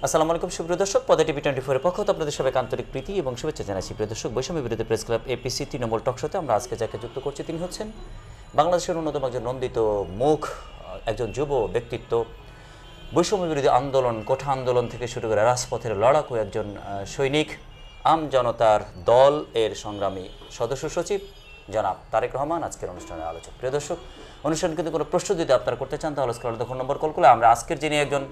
আসসালামু আলাইকুম সুপ্রিয় দর্শক, পদে টিভি 24 এর পক্ষ থেকে আপনাদের সবাইকে আন্তরিক প্রীতি এবং শুভেচ্ছা জানাচ্ছি। প্রিয় দর্শক, বৈষম্য বিরোধী প্রেস ক্লাব এপিসি তৃণমূল টক শোতে আমরা আজকে যাকে যুক্ত করছি তিনি হচ্ছেন বাংলাদেশের অন্যতম একজন নন্দিত মুখ, একজন যুব ব্যক্তিত্ব, বৈষম্য বিরোধী আন্দোলন, কোঠা আন্দোলন থেকে শুরু করে রাজপথের লড়াকু একজন সৈনিক, আম জনতার দল এর সংগ্রামী সদস্য সচিব জনাব তারেক রহমান আজকের অনুষ্ঠানের আলোচক। প্রিয় দর্শক, অনুষ্ঠান কিন্তু কোনো প্রশ্ন যদি আপনারা করতে চান তাহলে স্ক্রিনে ফোন নম্বর কল করে আমরা আজকের যিনি একজন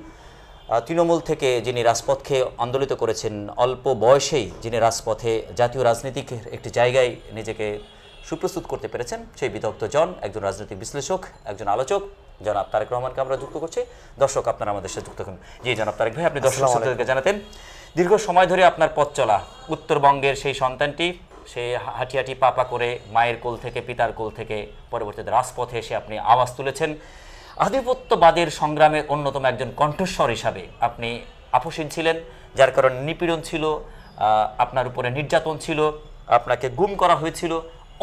তৃণমূল থেকে যিনি রাজপথকে আন্দোলিত করেছেন, অল্প বয়সেই যিনি রাজপথে জাতীয় রাজনীতির একটি জায়গায় নিজেকে সুপ্রস্তুত করতে পেরেছেন, সেই বিদগ্ধ জন, একজন রাজনৈতিক বিশ্লেষক, একজন আলোচক জনাব তারেক রহমানকে আমরা যুক্ত করছি। দর্শক, আপনারা আমাদের সাথে যুক্ত করুন। জি জনাব তারেক ভাই, আপনি দর্শক শ্রোতাদেরকে জানাতেন দীর্ঘ সময় ধরে আপনার পথ চলা, উত্তরবঙ্গের সেই সন্তানটি, সে হাঁটি হাঁটি পাপা করে মায়ের কোল থেকে, পিতার কোল থেকে পরবর্তীতে রাজপথে এসে আপনি আওয়াজ তুলেছেন। আধিপত্যবাদের সংগ্রামের অন্যতম একজন কণ্ঠস্বর হিসাবে আপনি আপোষহীন ছিলেন, যার কারণে নিপীড়ন ছিল, আপনার উপরে নির্যাতন ছিল, আপনাকে গুম করা হয়েছিল,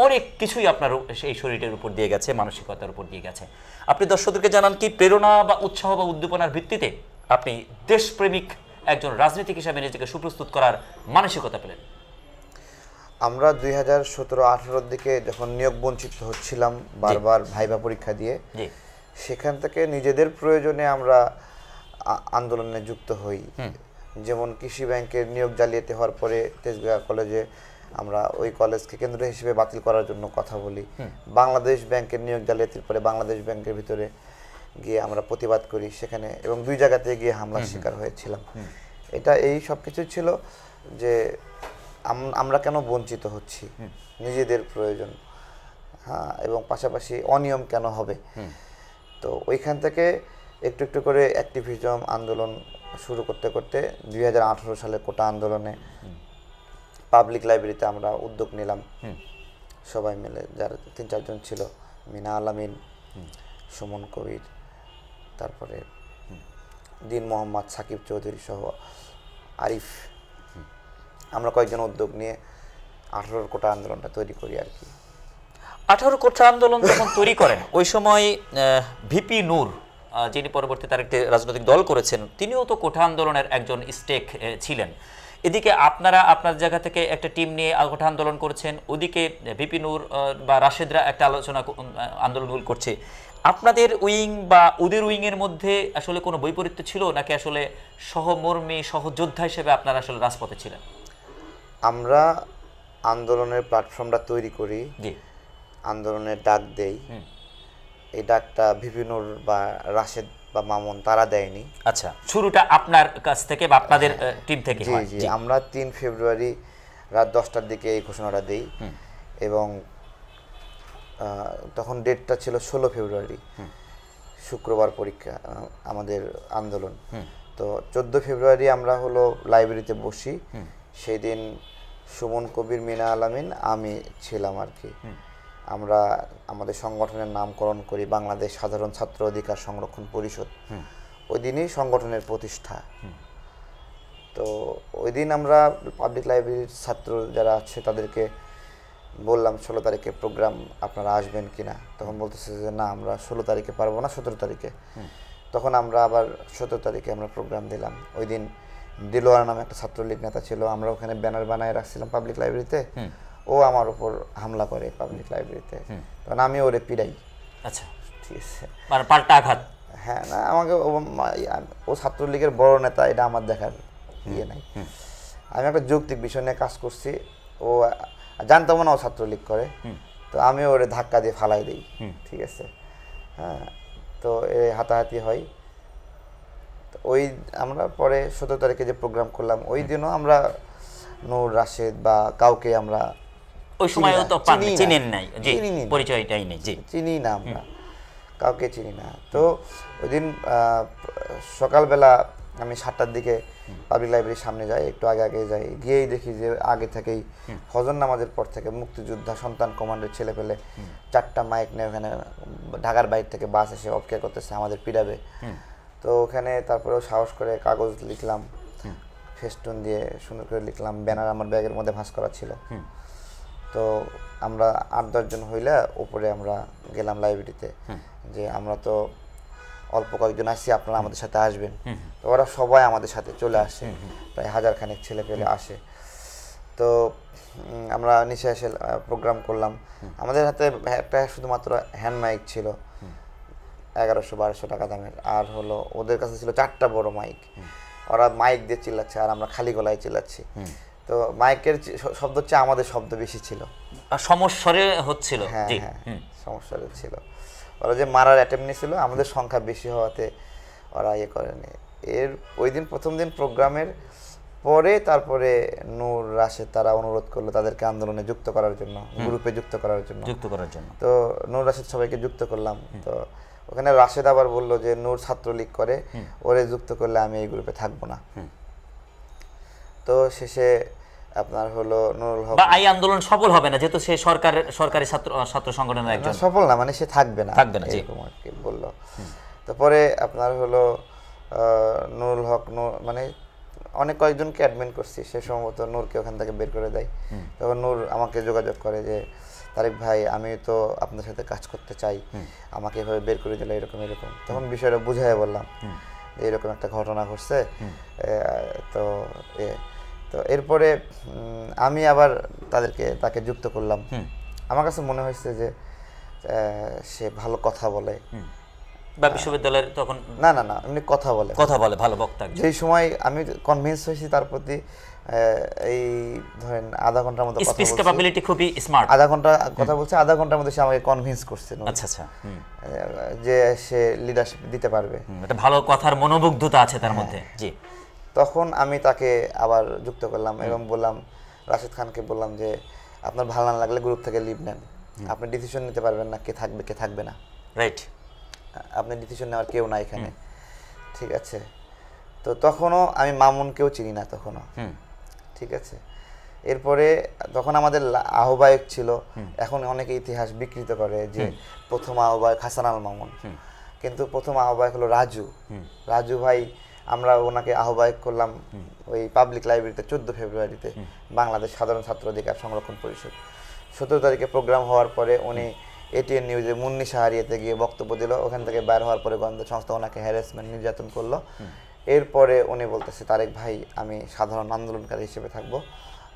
অনেক কিছুই আপনার এই শরীরের উপর দিয়ে গেছে, মানসিকতার উপর দিয়ে গেছে। আপনি দর্শকদেরকে জানান কি প্রেরণা বা উৎসাহ বা উদ্দীপনার ভিত্তিতে আপনি দেশপ্রেমিক একজন রাজনীতিক হিসাবে নিজেকে সুপ্রস্তুত করার মানসিকতা পেলেন? আমরা 2017-18 দিকে যখন নিয়োগ বঞ্চিত হচ্ছিলাম বারবার ভাইবা পরীক্ষা দিয়ে, সেখান থেকে নিজেদের প্রয়োজনে আমরা আন্দোলনে যুক্ত হই। যেমন কৃষি ব্যাংকের নিয়োগ জালিয়াতি হওয়ার পরে তেজগাঁও কলেজে আমরা ওই কলেজকে কেন্দ্র হিসেবে বাতিল করার জন্য কথা বলি। বাংলাদেশ ব্যাংকের নিয়োগ জালিয়াতির পরে বাংলাদেশ ব্যাংকের ভিতরে গিয়ে আমরা প্রতিবাদ করি সেখানে, এবং দুই জায়গাতে গিয়ে হামলার শিকার হয়েছিলাম। এটা এই সব কিছু ছিল যে আমরা কেন বঞ্চিত হচ্ছি, নিজেদের প্রয়োজন, হ্যাঁ, এবং পাশাপাশি অনিয়ম কেন হবে। তো ওইখান থেকে একটু একটু করে অ্যাক্টিভিজম আন্দোলন শুরু করতে করতে 2018 সালে কোটা আন্দোলনে পাবলিক লাইব্রেরিতে আমরা উদ্যোগ নিলাম সবাই মিলে, যারা 3-4 জন ছিল, মিনা আলামিন, সুমন কবির, তারপরে দিন মোহাম্মদ, সাকিব চৌধুরী সহ আরিফ, আমরা কয়েকজন উদ্যোগ নিয়ে 18 কোটা আন্দোলনটা তৈরি করি আর কি। 18 কোটা আন্দোলন যখন তৈরি করেন ওই সময় ভিপি নূর, যিনি পরবর্তীতে আরেকটি রাজনৈতিক দল করেছেন, তিনিও তো কোটা আন্দোলনের একজন স্টেক ছিলেন। এদিকে আপনারা আপনার জায়গা থেকে একটা টিম নিয়ে কোটা আন্দোলন করেছেন, ওদিকে ভিপি নূর বা রাশেদরা একটা আন্দোলন করছে। আপনাদের উইং বা ওদের উইংয়ের মধ্যে আসলে কোনো বৈপরীত্য ছিল নাকি আসলে সহমর্মী সহযোদ্ধা হিসেবে আপনারা আসলে রাজপথে ছিলেন? আমরা আন্দোলনের প্ল্যাটফর্মটা তৈরি করি, আন্দোলনের ডাক দেই। এই ডাকটা ভিপি নূর বা রাশেদ বা মামুন তারা দেয়নি। আচ্ছা, শুরুটা আপনার কাছ থেকে বা আপনাদের টিম থেকে? জি, আমরা 3 ফেব্রুয়ারি রাত 10টার দিকে এই ঘোষণাটা দেই, এবং তখন ডেটটা ছিল 16 ফেব্রুয়ারি, শুক্রবার পরীক্ষা আমাদের আন্দোলন। তো 14 ফেব্রুয়ারি আমরা হলো লাইব্রেরিতে বসি। সেই দিন সুমন কবির, মিনা আলামিন, আমি ছিলাম আর কি। আমরা আমাদের সংগঠনের নামকরণ করি বাংলাদেশ সাধারণ ছাত্র অধিকার সংরক্ষণ পরিষদ। ওই দিনই সংগঠনের প্রতিষ্ঠা। তো ওই দিন আমরা পাবলিক লাইব্রেরির ছাত্র যারা আছে তাদেরকে বললাম 16 তারিখে প্রোগ্রাম আপনারা আসবেন কিনা। তখন বলতেছে যে না, আমরা 16 তারিখে পারবো না, 17 তারিখে। তখন আমরা আবার 17 তারিখে আমরা প্রোগ্রাম দিলাম। ওই দিন দিলোয়ার নামে একটা ছাত্রলীগ নেতা ছিল, আমরা ওখানে ব্যানার বানায় রাখছিলাম পাবলিক লাইব্রেরিতে। ও আমার উপর হামলা করে পাবলিক লাইব্রেরিতে, তখন আমি ওরে পিড়াই। আচ্ছা, ঠিক আছে, মানে পাল্টা আঘাত? হ্যাঁ, না, আমাকে ও ছাত্রলীগের বড় নেতা, এটা আমার দেখার ইয়ে নাই। আমি একটা যৌক্তিক বিষয় নিয়ে কাজ করছি, ও জানতাম না ও ছাত্রলীগ করে, তো আমি ওরে ধাক্কা দিয়ে ফালাই দিই। ঠিক আছে, হ্যাঁ, তো এই হাতাহাতি হয়। তো ওই আমরা পরে 17 তারিখে যে প্রোগ্রাম করলাম, ওই দিনও আমরা নূর, রাশেদ বা কাউকে আমরা ওই সময় তো চিনেন নাই, জি, পরিচয়টাই নেই, জি, চিনি না, আমরা কাউকে চিনি না। তো ওই দিন সকালবেলা আমি 7টার দিকে পাবলিক লাইব্রেরির সামনে যাই, একটু আগে আগে যাই, গিয়েই দেখি যে আগে থেকেই ফজর নামাজের পর থেকে মুক্তিযোদ্ধা সন্তান কমান্ডের ছেলে পেলে 4টা মাইক নিয়ে ওখানে ঢাকার বাইরে থেকে বাস এসে অপেক্ষা করতেছে আমাদের পিড়াবে। তো ওখানে তারপরেও সাহস করে কাগজ লিখলাম, ফেস্টুন দিয়ে সুন্দর করে লিখলাম, ব্যানার আমার ব্যাগের মধ্যে ভাঁজ করা ছিল। তো আমরা 8-10 জন হইলে উপরে আমরা গেলাম লাইব্রেরিতে, যে আমরা তো অল্প কয়েকজন আসছি, আপনারা আমাদের সাথে আসবেন। তো ওরা সবাই আমাদের সাথে চলে আসে, প্রায় 1000 খানেক ছেলে পেলে আসে। তো আমরা নিচে এসে প্রোগ্রাম করলাম। আমাদের হাতে একটা শুধুমাত্র হ্যান্ড মাইক ছিল 1100-1200 টাকা দামের, আর হলো ওদের কাছে ছিল 4টা বড় মাইক। ওরা মাইক দিয়ে চিল্লাচ্ছে আর আমরা খালি গলায় চিল্লাচ্ছি। তো মাইকের শব্দ হচ্ছে আমাদের শব্দ বেশি ছিল, সমস্যারে হচ্ছিল। হ্যাঁ হ্যাঁ সমস্যা ছিল। ওরা যে মারার অ্যাটেম্প নিয়েছিল, আমাদের সংখ্যা বেশি হওয়াতে ওরা ইয়ে করেনি। ওই দিন প্রথম দিন প্রোগ্রামের পরে তারপরে নূর রাশেদ তারা অনুরোধ করলো তাদেরকে আন্দোলনে যুক্ত করার জন্য, গ্রুপে যুক্ত করার জন্য। তো নূর রাশেদ সবাইকে যুক্ত করলাম। তো ওখানে রাশেদ আবার বললো যে নূর ছাত্রলীগ করে, ওরে যুক্ত করলে আমি এই গ্রুপে থাকবো না। তো শেষে আপনার হলো নুরুল হক এই আন্দোলন সফল হবে না, যেহেতু সে সরকারি ছাত্র সংগঠনের একজন। সফল না মানে সে থাকবে না এরকম আর কি বললো। তারপরে আপনার হলো নুরুল হক মানে অনেক কয়েকজনকে অ্যাডমিন করছি, সে সম্ভবত নূরকে ওখান থেকে বের করে দেয়। তখন নূর আমাকে যোগাযোগ করে যে তারেক ভাই আমি তো আপনার সাথে কাজ করতে চাই, আমাকে এভাবে বের করে দিলে এরকম এরকম। তখন বিষয়টা বুঝাই বললাম যে এরকম একটা ঘটনা ঘটছে। তো তো এরপরে আমি আবার তাকে যুক্ত করলাম। আমার কাছে মনে হয়েছে যে সে ভালো কথা বলে, বা বিশ্ববিদ্যালয়ের তখন না না না এমনি কথা বলে ভালো বক্তা। যেই সময় আমি কনভিন্স হয়েছি তার প্রতি, এই ধরেন আধা ঘন্টার মতো স্পিচ ক্যাপাবিলিটি খুবই স্মার্ট। আধা ঘন্টা কথা বলছে, আধা ঘন্টার মধ্যে সে আমাকে কনভিন্স করছে যে সে লিডারশিপ দিতে পারবে, একটা ভালো কথার মনোমুগ্ধতা আছে তার মধ্যে। জি, তখন আমি তাকে আবার যুক্ত করলাম এবং বললাম, রাশেদ খানকে বললাম যে আপনার ভালো না লাগলে গ্রুপ থেকে লিভ নেন, আপনি ডিসিশন নিতে পারবেন না কে থাকবে কে থাকবে না, রাইট, আপনি ডিসিশন নেওয়ার কেউ না এখানে, ঠিক আছে। তো তখনও আমি মামুনকেও চিনি না তখনও, ঠিক আছে। এরপরে তখন আমাদের আহ্বায়ক ছিল, এখন অনেকে ইতিহাস বিকৃত করে যে প্রথম আহ্বায়ক হাসান আল মামুন, কিন্তু প্রথম আহ্বায়ক হলো রাজু ভাই। আমরা ওনাকে আহ্বায়ক করলাম ওই পাবলিক লাইব্রেরিতে 14 ফেব্রুয়ারিতে, বাংলাদেশ সাধারণ ছাত্র অধিকার সংরক্ষণ পরিষদ। 17 তারিখে প্রোগ্রাম হওয়ার পরে উনি এটিএন নিউজে মুন্নি সাহারিয়াতে গিয়ে বক্তব্য দিল। ওখান থেকে বাইর হওয়ার পরে গোয়েন্দা সংস্থা ওনাকে হ্যারাসমেন্ট নির্যাতন করলো। এরপরে উনি বলতেছে তারেক ভাই আমি সাধারণ আন্দোলনকারী হিসেবে থাকবো,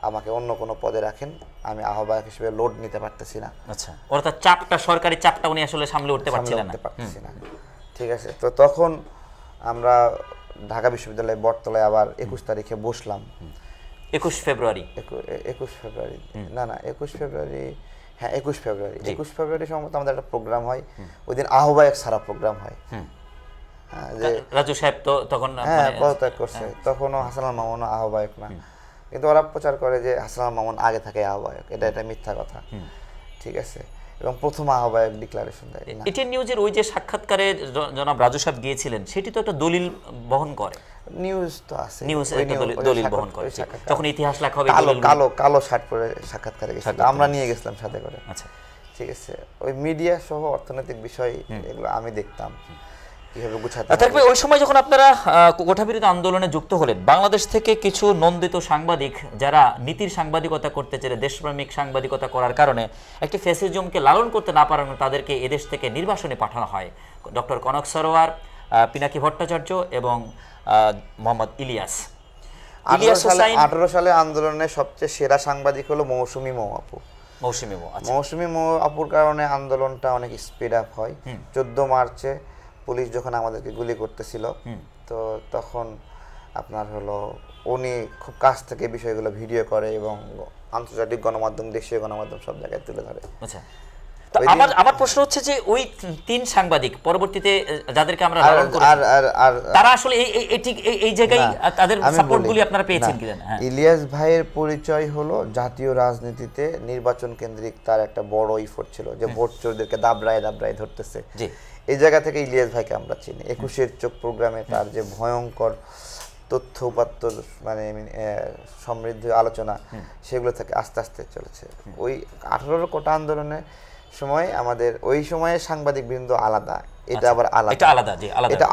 আমাকে অন্য কোনো পদে রাখেন, আমি আহ্বায়ক হিসেবে লোড নিতে পারতেছি না। আচ্ছা, অর্থাৎ চাপটা, সরকারি চাপটা উনি আসলে সামলে উঠতে পারছিলেন না। ঠিক আছে। তো তখন আমরা ঢাকা বিশ্ববিদ্যালয়ের বটতলায় আবার 21 তারিখে বসলাম। 21 ফেব্রুয়ারি না 21 ফেব্রুয়ারি, হ্যাঁ 21 ফেব্রুয়ারি সম্ভবত আমাদের একটা প্রোগ্রাম হয়। ওই দিন আহ্বায়ক ছাড়া প্রোগ্রাম হয়। রাজু সাহেব তো তখন পদত্যাগ করছে, তখনও হাসান আল মামুন আহ্বায়ক না, কিন্তু ওরা প্রচার করে যে হাসান আল মামুন আগে থাকে আহ্বায়ক, এটা মিথ্যা কথা, ঠিক আছে। এবং প্রথম আহ্বায়ক ডিক্লারেশন দেয়। এটিএন নিউজের ওই যে সাক্ষাৎকারে জনাব রাজু সাহেব গিয়েছিলেন, সেটি তো একটা দলিল বহন করে, নিউজ তো আছে, নিউজ একটা দলিল বহন করে, তখন ইতিহাস লেখা হবে। কালো শার্ট পরে সাক্ষাৎকারে গেছিল, আমরা নিয়ে গেছিলাম সাথে করে। আচ্ছা, ঠিক আছে। ওই মিডিয়া সহ অর্থনৈতিক বিষয় এগুলো আমি দেখতাম কিভাবে গুছাতে। তারপরে ওই সময় যখন আপনারা কোটাবিরোধী আন্দোলনে যুক্ত হলেন, বাংলাদেশ থেকে কিছু নন্দিত সাংবাদিক যারা নীতির সাংবাদিকতা করতে চেয়ে দেশপ্রেমিক সাংবাদিকতা করার কারণে একটি ফ্যাসিজমকে লালন করতে না পারানো তাদেরকে এদেশ থেকে নির্বাসনে পাঠানো হয়। ডক্টর কনক সরোয়ার, পিনাকি ভট্টাচার্য এবং মোহাম্মদ ইলিয়াস। 18 সালে আন্দোলনের সবচেয়ে সেরা সাংবাদিক হলো মৌসুমী আপু। মৌসুমী আপুর কারণে আন্দোলনটা অনেক স্পিড আপ হয়। 14 মার্চে পুলিশ যখন আমাদেরকে গুলি করতেছিল, তো তখন আপনার হলো উনি খুব কাছ থেকে বিষয়গুলো ভিডিও করে এবং আন্তর্জাতিক গণমাধ্যম, দেশীয় গণমাধ্যম সব জায়গায় তুলে ধরে। আচ্ছা, তো আমার প্রশ্ন হচ্ছে যে ওই 3 সাংবাদিক পরবর্তীতে যাদেরকে আমরা লালন করি, তারা আসলে এই জায়গায় তাদের সাপোর্টগুলি আপনারা পেয়েছেন কিনা? ইলিয়াস ভাইয়ের পরিচয় হলো জাতীয় রাজনীতিতে নির্বাচন কেন্দ্রিক তার একটা বড় ইফোর্ট ছিল, যে ভোট চোরদেরকে দাবড়ায় ধরতেছে। এই জায়গা থেকে ইলিয়াস ভাইকে আমরা চিনি। 21 চোখ প্রোগ্রামে তার যে ভয়ঙ্কর তথ্য উপাত্ত মানে সমৃদ্ধ আলোচনা, সেগুলো থেকে আস্তে আস্তে চলেছে। ওই 18 কোটা আন্দোলনের সময় আমাদের ওই সময়ে সাংবাদিক বৃন্দ আলাদা, এটা আবার এটা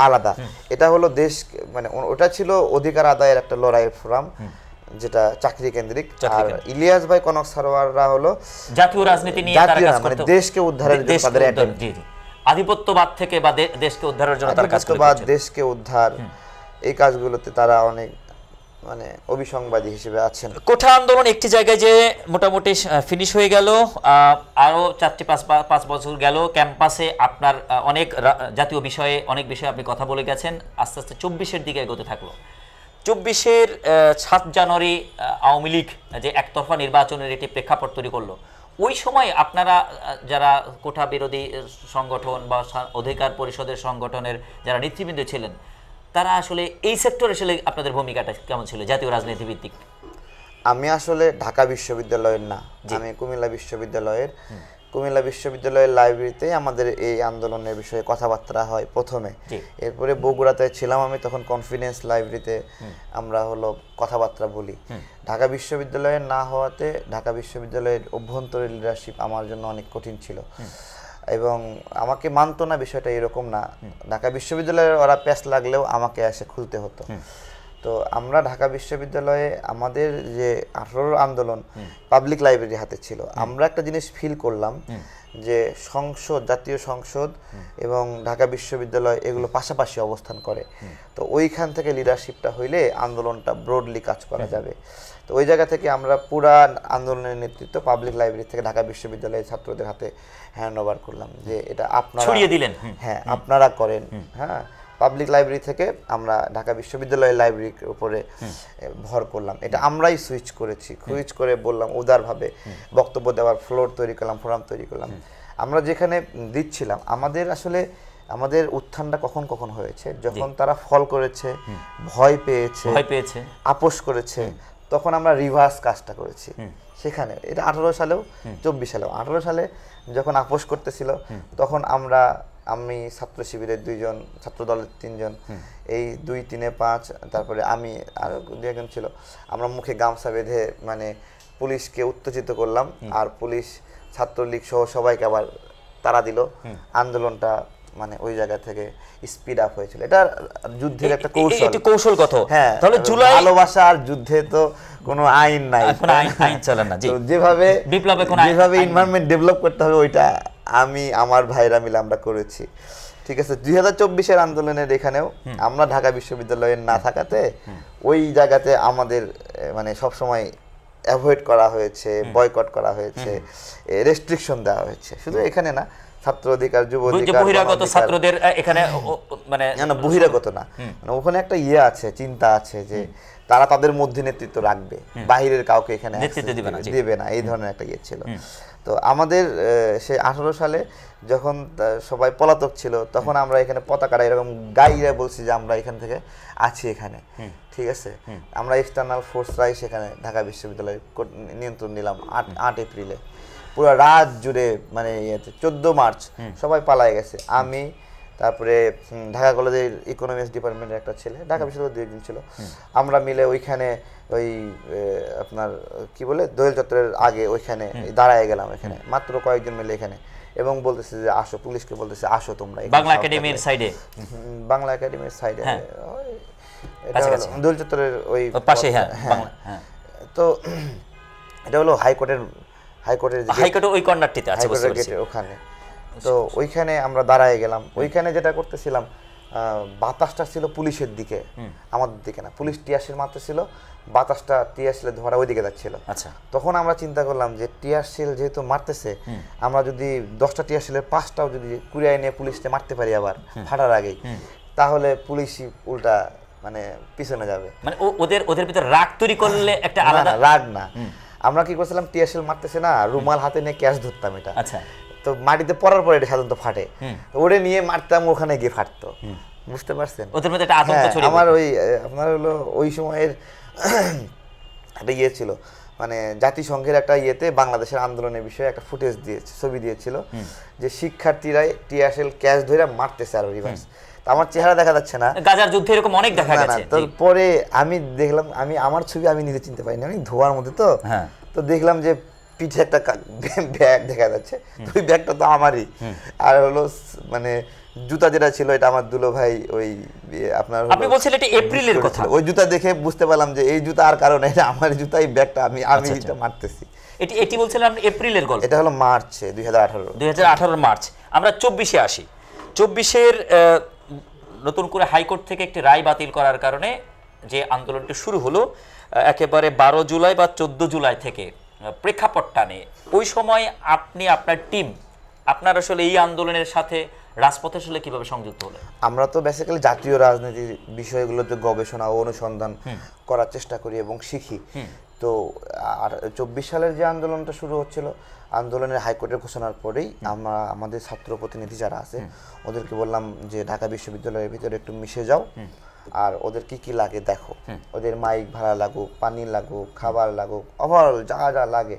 আলাদা। এটা হলো দেশ মানে ওটা ছিল অধিকার আদায়ের একটা লড়াইয়ের ফোরাম, যেটা চাকরি কেন্দ্রিক। আর ইলিয়াস ভাই কনক সরোয়াররা হলো জাতীয় রাজনীতি নিয়ে মানে দেশকে উদ্ধারের জন্য তাদের আধিপত্যবাদ থেকে বা দেশকে উদ্ধারের জন্য তারা কাজ করে আধিপত্যবাদ, দেশকে উদ্ধার, এই কাজগুলোতে তারা অনেক মানে অভিসংবাদী হিসেবে আছেন। কোঠা আন্দোলন একটি জায়গায় যে মোটামুটি ফিনিশ হয়ে গেল, আরো 4-5 বছর গেল, ক্যাম্পাসে আপনার অনেক জাতীয় বিষয়ে অনেক বিষয়ে আপনি কথা বলে গেছেন, আস্তে আস্তে 24-এর দিকে এগোতে থাকলো। 24-এর 7 জানুয়ারি আওয়ামী লীগ যে একতরফা নির্বাচনের একটি প্রেক্ষাপট তৈরি করলো, ওই সময় আপনারা যারা কোঠা বিরোধী সংগঠন বা অধিকার পরিষদের সংগঠনের যারা নেতৃবৃন্দ ছিলেন, তারা আসলে এই সেক্টরে আসলে আপনাদের ভূমিকাটা কেমন ছিল জাতীয় রাজনীতি ভিত্তিক? আমি আসলে ঢাকা বিশ্ববিদ্যালয়ের না, আমি কুমিল্লা বিশ্ববিদ্যালয়ের। কুমিল্লা বিশ্ববিদ্যালয়ের লাইব্রেরিতেই আমাদের এই আন্দোলনের বিষয়ে কথাবার্তা হয় প্রথমে। এরপরে বগুড়াতে ছিলাম আমি, তখন কনফিডেন্স লাইব্রেরিতে আমরা হলো কথাবার্তা বলি। ঢাকা বিশ্ববিদ্যালয়ের না হওয়াতে ঢাকা বিশ্ববিদ্যালয়ের অভ্যন্তরীণ লিডারশিপ আমার জন্য অনেক কঠিন ছিল এবং আমাকে মানতো না, বিষয়টা এরকম না। ঢাকা বিশ্ববিদ্যালয়ে ওরা প্যাচ লাগলেও আমাকে এসে খুলতে হতো। তো আমরা ঢাকা বিশ্ববিদ্যালয়ে আমাদের যে 18 আন্দোলন পাবলিক লাইব্রেরি হাতে ছিল, আমরা একটা জিনিস ফিল করলাম যে সংসদ, জাতীয় সংসদ এবং ঢাকা বিশ্ববিদ্যালয় এগুলো পাশাপাশি অবস্থান করে। তো ওইখান থেকে লিডারশিপটা হইলে আন্দোলনটা ব্রডলি কাজ করা যাবে। তো ওই জায়গা থেকে আমরা পুরা আন্দোলনের নেতৃত্ব পাবলিক লাইব্রেরি থেকে ঢাকা বিশ্ববিদ্যালয়ের ছাত্রদের হাতে হ্যান্ড ওভার করলাম যে এটা আপনারা ছড়িয়ে দিলেন। হ্যাঁ, আপনারা করেন। হ্যাঁ, পাবলিক লাইব্রেরি থেকে আমরা ঢাকা বিশ্ববিদ্যালয়ের লাইব্রেরির উপরে ভর করলাম। এটা আমরাই সুইচ করেছি, সুইচ করে বললাম উদারভাবে বক্তব্য দেওয়ার ফ্লোর তৈরি করলাম, ফোরাম তৈরি করলাম। আমরা যেখানে দিচ্ছিলাম, আমাদের আসলে আমাদের উত্থানটা কখন কখন হয়েছে, যখন তারা ফল করেছে, ভয় পেয়েছে, আপোষ করেছে, তখন আমরা রিভার্স কাজটা করেছি সেখানে। এটা 18 সালেও 24 সালেও। 18 সালে যখন আপোষ করতেছিল, তখন আমি ছাত্র শিবিরের 2 জন, ছাত্র দলের 3 জন, এই 2, 3, 5, তারপরে আমি আর 2 একজন ছিল, আমরা মুখে গামছা বেঁধে মানে পুলিশকে উত্তেজিত করলাম। আর পুলিশ, ছাত্রলীগ সহ সবাইকে আবার তাড়া দিল। আন্দোলনটা মানে ওই জায়গা থেকে স্পিড আপ হয়েছিল। এটা যুদ্ধের একটা কৌশল, এটা কৌশলগত। হ্যাঁ, তাহলে জুলাই ভালোবাসা আর যুদ্ধে তো কোনো আইন নাই, কোনো আইন চলে না। জি, যেভাবে বিপ্লবে কোনো যেভাবে এনভায়রনমেন্ট ডেভেলপ করতে হবে, ওইটা আমি আমার ভাইরা মিলে আমরা করেছি। ঠিক আছে, 2024-এর আন্দোলনের এখানেও আমরা ঢাকা বিশ্ববিদ্যালয়ের না থাকাতে ওই জায়গাতে আমাদের মানে সবসময় অ্যাভয়েড করা হয়েছে, বয়কট করা হয়েছে, রেস্ট্রিকশন দেওয়া হয়েছে। শুধু এখানে না, ছাত্র অধিকার, যুব অধিকার, বহিরাগত ছাত্রদের এখানে মানে না, বহিরাগত না, মানে ওখানে একটা আছে, চিন্তা আছে যে তারা তাদের মধ্যে নেতৃত্ব রাখবে, বাহিরের কাউকে এখানে দেবে না, এই ধরনের একটা ছিল। তো আমাদের সে 18 সালে যখন সবাই পলাতক ছিল, তখন আমরা এখানে পতাকাটা এরকম গাইরা বলছি যে আমরা এখান থেকে আছি এখানে। ঠিক আছে, আমরা এক্সটার্নাল ফোর্সরাই সেখানে ঢাকা বিশ্ববিদ্যালয়ে নিয়ন্ত্রণ নিলাম 8 এপ্রিলে। পুরো রাত জুড়ে মানে 14 মার্চ সবাই পালায় গেছে। আমি, তারপরে ঢাকা কলেজের ইকোনমিক্স ডিপার্টমেন্টের একটা ছেলে, ঢাকা বিশ্ববিদ্যালয়ের 2 একজন ছিল, আমরা মিলে ওইখানে ওই আপনার কি বলে দোয়েল চত্বরের আগে ওইখানে দাঁড়ায় গেলাম। এখানে মাত্র কয়েকজন মিলে এখানে, এবং বলতেছে যে আসো, পুলিশকে বলতেছে আসো তোমরা বাংলা একাডেমির সাইডে, বাংলা একাডেমির সাইডে দোয়েল চত্বরের ওই পাশে। হ্যাঁ, তো এটা হলো হাইকোর্টের ওই কর্নারটিতে আছে, ওখানে। তো ওইখানে আমরা দাঁড়ায় গেলাম। ওইখানে যেটা করতেছিলাম, বাতাসটা ছিল পুলিশের দিকে, আমাদের দিকে না। পুলিশ টিয়ারশেল মারতেছিল, বাতাসটা টিয়ারশেলের ধোঁয়াটা ওইদিকে যাচ্ছিল। আচ্ছা, তখন আমরা চিন্তা করলাম যে টিয়ারশেল যেহেতু মারতেছে, আমরা যদি 10টা টিয়ারশেলের 5টাও যদি কুড়িয়ে নিয়ে পুলিশকে মারতে পারি আবার ফাটার আগেই, তাহলে পুলিশই উল্টা মানে পিছনে যাবে। মানে ওদের ভিতরে রাগ তৈরি করলে একটা আলাদা রাগ না। আমরা কি করছিলাম, টিয়ারশেল মারতেছে না, রুমাল হাতে নিয়ে ক্যাশ ধরতাম এটা। আচ্ছা, তো মাটিতে পড়ার পরে এটা সাধারণত ফাটে, ওরে নিয়ে মারতাম, ওখানে গিয়ে ফাটতো। বুঝতে পারছেন? ওদের মধ্যে একটা আতঙ্ক ছড়িয়ে আমার ওই আপনার হলো ওই সময়ের একটা ছিল, মানে জাতিসংঘের একটা বাংলাদেশের আন্দোলনের বিষয়ে একটা ফুটেজ দিয়েছে, ছবি দিয়েছিল যে শিক্ষার্থীরাই টিয়ারশেল ক্যাশ ধরে মারতেছে আর রিভার্স। আমার চেহারা দেখা যাচ্ছে না, গাজার যুদ্ধে এরকম অনেক দেখা গেছে। তারপরে আমি দেখলাম, আমার ছবি আমি নিজে চিনতে পারিনি, অনেক ধোয়ার মধ্যে তো দেখলাম যে পিঠে একটা ব্যাগ দেখা যাচ্ছে। ওই ব্যাগটা তো আমারই। আর হলো মানে জুতা যেটা ছিল, এটা আমার দুলো ভাই, ওই আপনার আপনি বলছিলেন এটা এপ্রিলের কথা। ওই জুতা দেখে বুঝতে পারলাম যে এই জুতা আর কারণ এটা আমার জুতা, এই ব্যাগটা আমি এটা মারতেছি। এটি বলছিলাম এপ্রিলের গল্প। এটা হলো মার্চে 2018 মার্চ। আমরা 24-এ আসি। 24-এর নতুন করে হাইকোর্ট থেকে একটি রায় বাতিল করার কারণে যে আন্দোলনটি শুরু হলো একেবারে 12 জুলাই বা 14 জুলাই থেকে প্রেক্ষাপটটা নিয়ে, ওই সময় আপনি আপনার টিম আপনার আসলে এই আন্দোলনের সাথে রাজপথে আসলে কিভাবে সংযুক্ত হলেন? আমরা তো বেসিক্যালি জাতীয় রাজনীতির বিষয়গুলোতে গবেষণা ও অনুসন্ধান করার চেষ্টা করি এবং শিখি। তো আর 24 সালের যে আন্দোলনটা শুরু হচ্ছিল, আন্দোলনের হাইকোর্টের ঘোষণার পরেই আমরা আমাদের ছাত্র প্রতিনিধি যারা আছে ওদেরকে বললাম যে ঢাকা বিশ্ববিদ্যালয়ের ভিতরে একটু মিশে যাও, আর ওদের কি কি লাগে দেখো, ওদের মাইক ভাড়া লাগুক, পানি লাগুক, খাবার লাগুক, ওভারঅল যা যা লাগে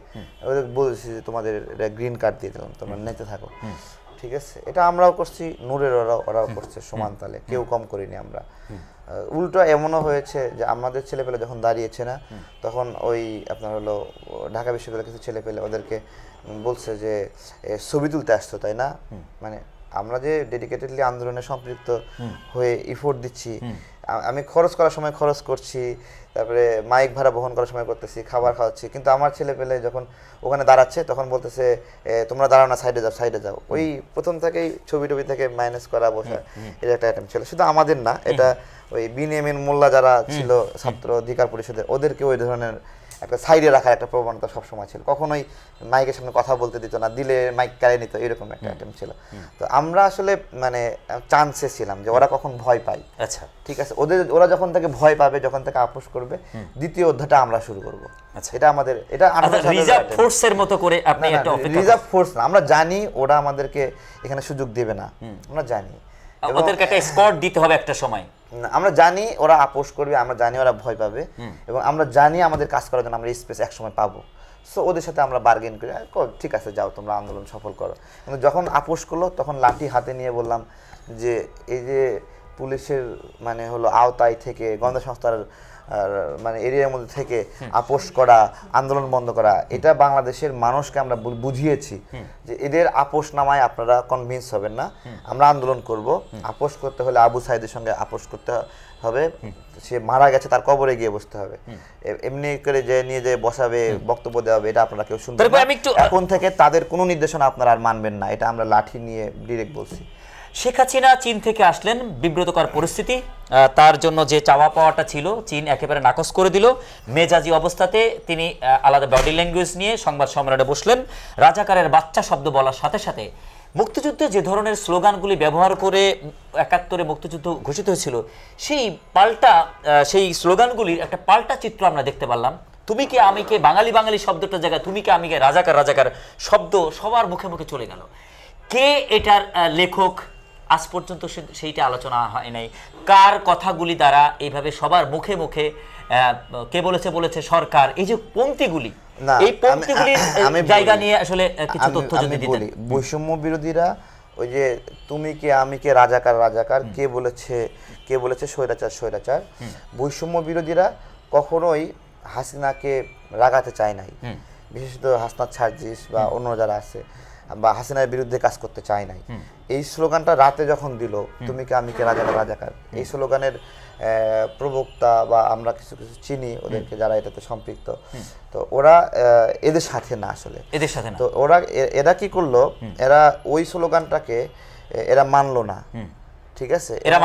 ওদের বলছি যে তোমাদের গ্রিন কার্ড দিয়ে দিলাম, তোমরা নিতে থাকো। ঠিক আছে, এটা আমরাও করছি, নূরের ওরাও করছে সমান তালে, কেউ কম করিনি আমরা। উল্টো এমনও হয়েছে যে আমাদের ছেলেপেলে যখন দাঁড়িয়েছে না, তখন ওই আপনার হলো ঢাকা বিশ্ববিদ্যালয়ের কিছু ছেলেপেলে ওদেরকে বলছে যে ছবি তুলতে আসতো, তাই না? মানে আমরা যে ডেডিকেটেডলি আন্দোলনে সম্পৃক্ত হয়ে ইফোর্ট দিচ্ছি, আমি খরচ করার সময় খরচ করছি, তারপরে মাইক ভাড়া বহন করার সময় করতেছি, খাবার খাওয়াচ্ছি, কিন্তু আমার ছেলে পেলে যখন ওখানে দাঁড়াচ্ছে তখন বলতেছে তোমরা দাঁড়াও না, সাইডে যাও সাইডে যাও। ওই প্রথম থেকেই ছবি টবি থেকে মাইনাস করা বসা, এটা একটা আইটেম ছিল। শুধু আমাদের না, এটা ওই বিনিয়ামিন মোল্লা যারা ছিল ছাত্র অধিকার পরিষদের, ওদেরকে ওই ধরনের একটা সাইডে রাখার একটা প্রবণতা সবসময় ছিল। কখনোই মাইকের সামনে কথা বলতে দিত না, দিলে মাইক কেড়ে নিত, এরকম একটা আইটেম ছিল। তো আমরা আসলে মানে চান্সে ছিলাম যে ওরা কখন ভয় পায়। আচ্ছা, ঠিক আছে, ওরা যখন থেকে ভয় পাবে, যখন থেকে আপোষ করবে, দ্বিতীয় অধ্যায়টা আমরা শুরু করব। এটা আমাদের, এটা রিজার্ভ ফোর্সের মতো করে আপনি একটা অপেক্ষা। রিজার্ভ ফোর্স না, আমরা জানি ওরা আমাদেরকে এখানে সুযোগ দেবে না, আমরা জানি ওদেরকে একটা স্পট দিতে হবে একটা সময়। আমরা জানি ওরা আপোষ করবে, আমরা জানি ওরা ভয় পাবে, এবং আমরা জানি আমাদের কাজ করার জন্য আমরা স্পেস এক সময় পাবো। সো ওদের সাথে আমরা বার্গেন করি, ঠিক আছে যাও তোমরা আন্দোলন সফল করো। কিন্তু যখন আপোষ করলো তখন লাঠি হাতে নিয়ে বললাম যে এই যে পুলিশের মানে হলো আওতায় থেকে, গণতন্ত্র সংস্থার মানে এরিয়ার মধ্যে থেকে আপোষ করা, আন্দোলন বন্ধ করা, এটা বাংলাদেশের মানুষকে আমরা বুঝিয়েছি যে এদের আপোষ নামায় আপনারা কনভিন্স হবেন না, আমরা আন্দোলন করব। আপোষ করতে হলে আবু সাইদের সঙ্গে আপোষ করতে হবে, সে মারা গেছে তার কবরে গিয়ে বসতে হবে, এমনি করে যে নিয়ে যে বসাবে বক্তব্য দেওয়া হবে এটা আপনারা কেউ শুনবেন না। এখন থেকে তাদের কোনো নির্দেশনা আপনারা আর মানবেন না, এটা আমরা লাঠি নিয়ে ডিরেক্ট বলছি। শেখ হাসিনা চীন থেকে আসলেন, বিব্রতকর পরিস্থিতি, তার জন্য যে চাওয়া পাওয়াটা ছিল চীন একেবারে নাকচ করে দিল। মেজাজি অবস্থাতে তিনি আলাদা বডি ল্যাঙ্গুয়েজ নিয়ে সংবাদ সম্মেলনে বসলেন। রাজাকারের বাচ্চা শব্দ বলার সাথে সাথে মুক্তিযুদ্ধে যে ধরনের স্লোগানগুলি ব্যবহার করে 71-এ মুক্তিযুদ্ধ ঘোষিত হয়েছিল, সেই পাল্টা সেই স্লোগানগুলির একটা পাল্টা চিত্র আমরা দেখতে পারলাম। তুমি কে আমি কে, বাঙালি বাঙালি শব্দটার জায়গায় তুমি কে আমি কে, রাজাকার রাজাকার শব্দ সবার মুখে মুখে চলে গেল। কে এটার লেখক আজ পর্যন্ত সেইটা আলোচনা হয় নাই। কার কথাগুলি দ্বারা এইভাবে সবার মুখে মুখে কে বলেছে সরকার, এই যে পংক্তিগুলি, এই পংক্তিগুলির জায়গা নিয়ে আসলে কিছু তথ্য যদি দিতেন। বৈষম্য বিরোধীরা ওই যে তুমি কে আমি কে, রাজাকার রাজাকার, কে বলেছে স্বৈরাচার স্বৈরাচার, বৈষম্য বিরোধীরা কখনোই হাসিনাকে রাগাতে চায় নাই, বিশেষত হাসনাত সার্জিস বা অন্য যারা আছে, বা হাসিনার বিরুদ্ধে কাজ করতে চায় নাই। এই স্লোগানটা রাতে যখন দিল তুমি কে আমি কে, রাজাকার রাজাকার, এই স্লোগানের প্রবক্তা বা আমরা কিছু কিছু চিনি ওদেরকে যারা এটাতে সম্পৃক্ত, তো ওরা এদের সাথে না, আসলে এদের সাথে না। তো এরা কি করলো, এরা ওই স্লোগানটাকে এরা মানলো না। ঠিক আছে, এরা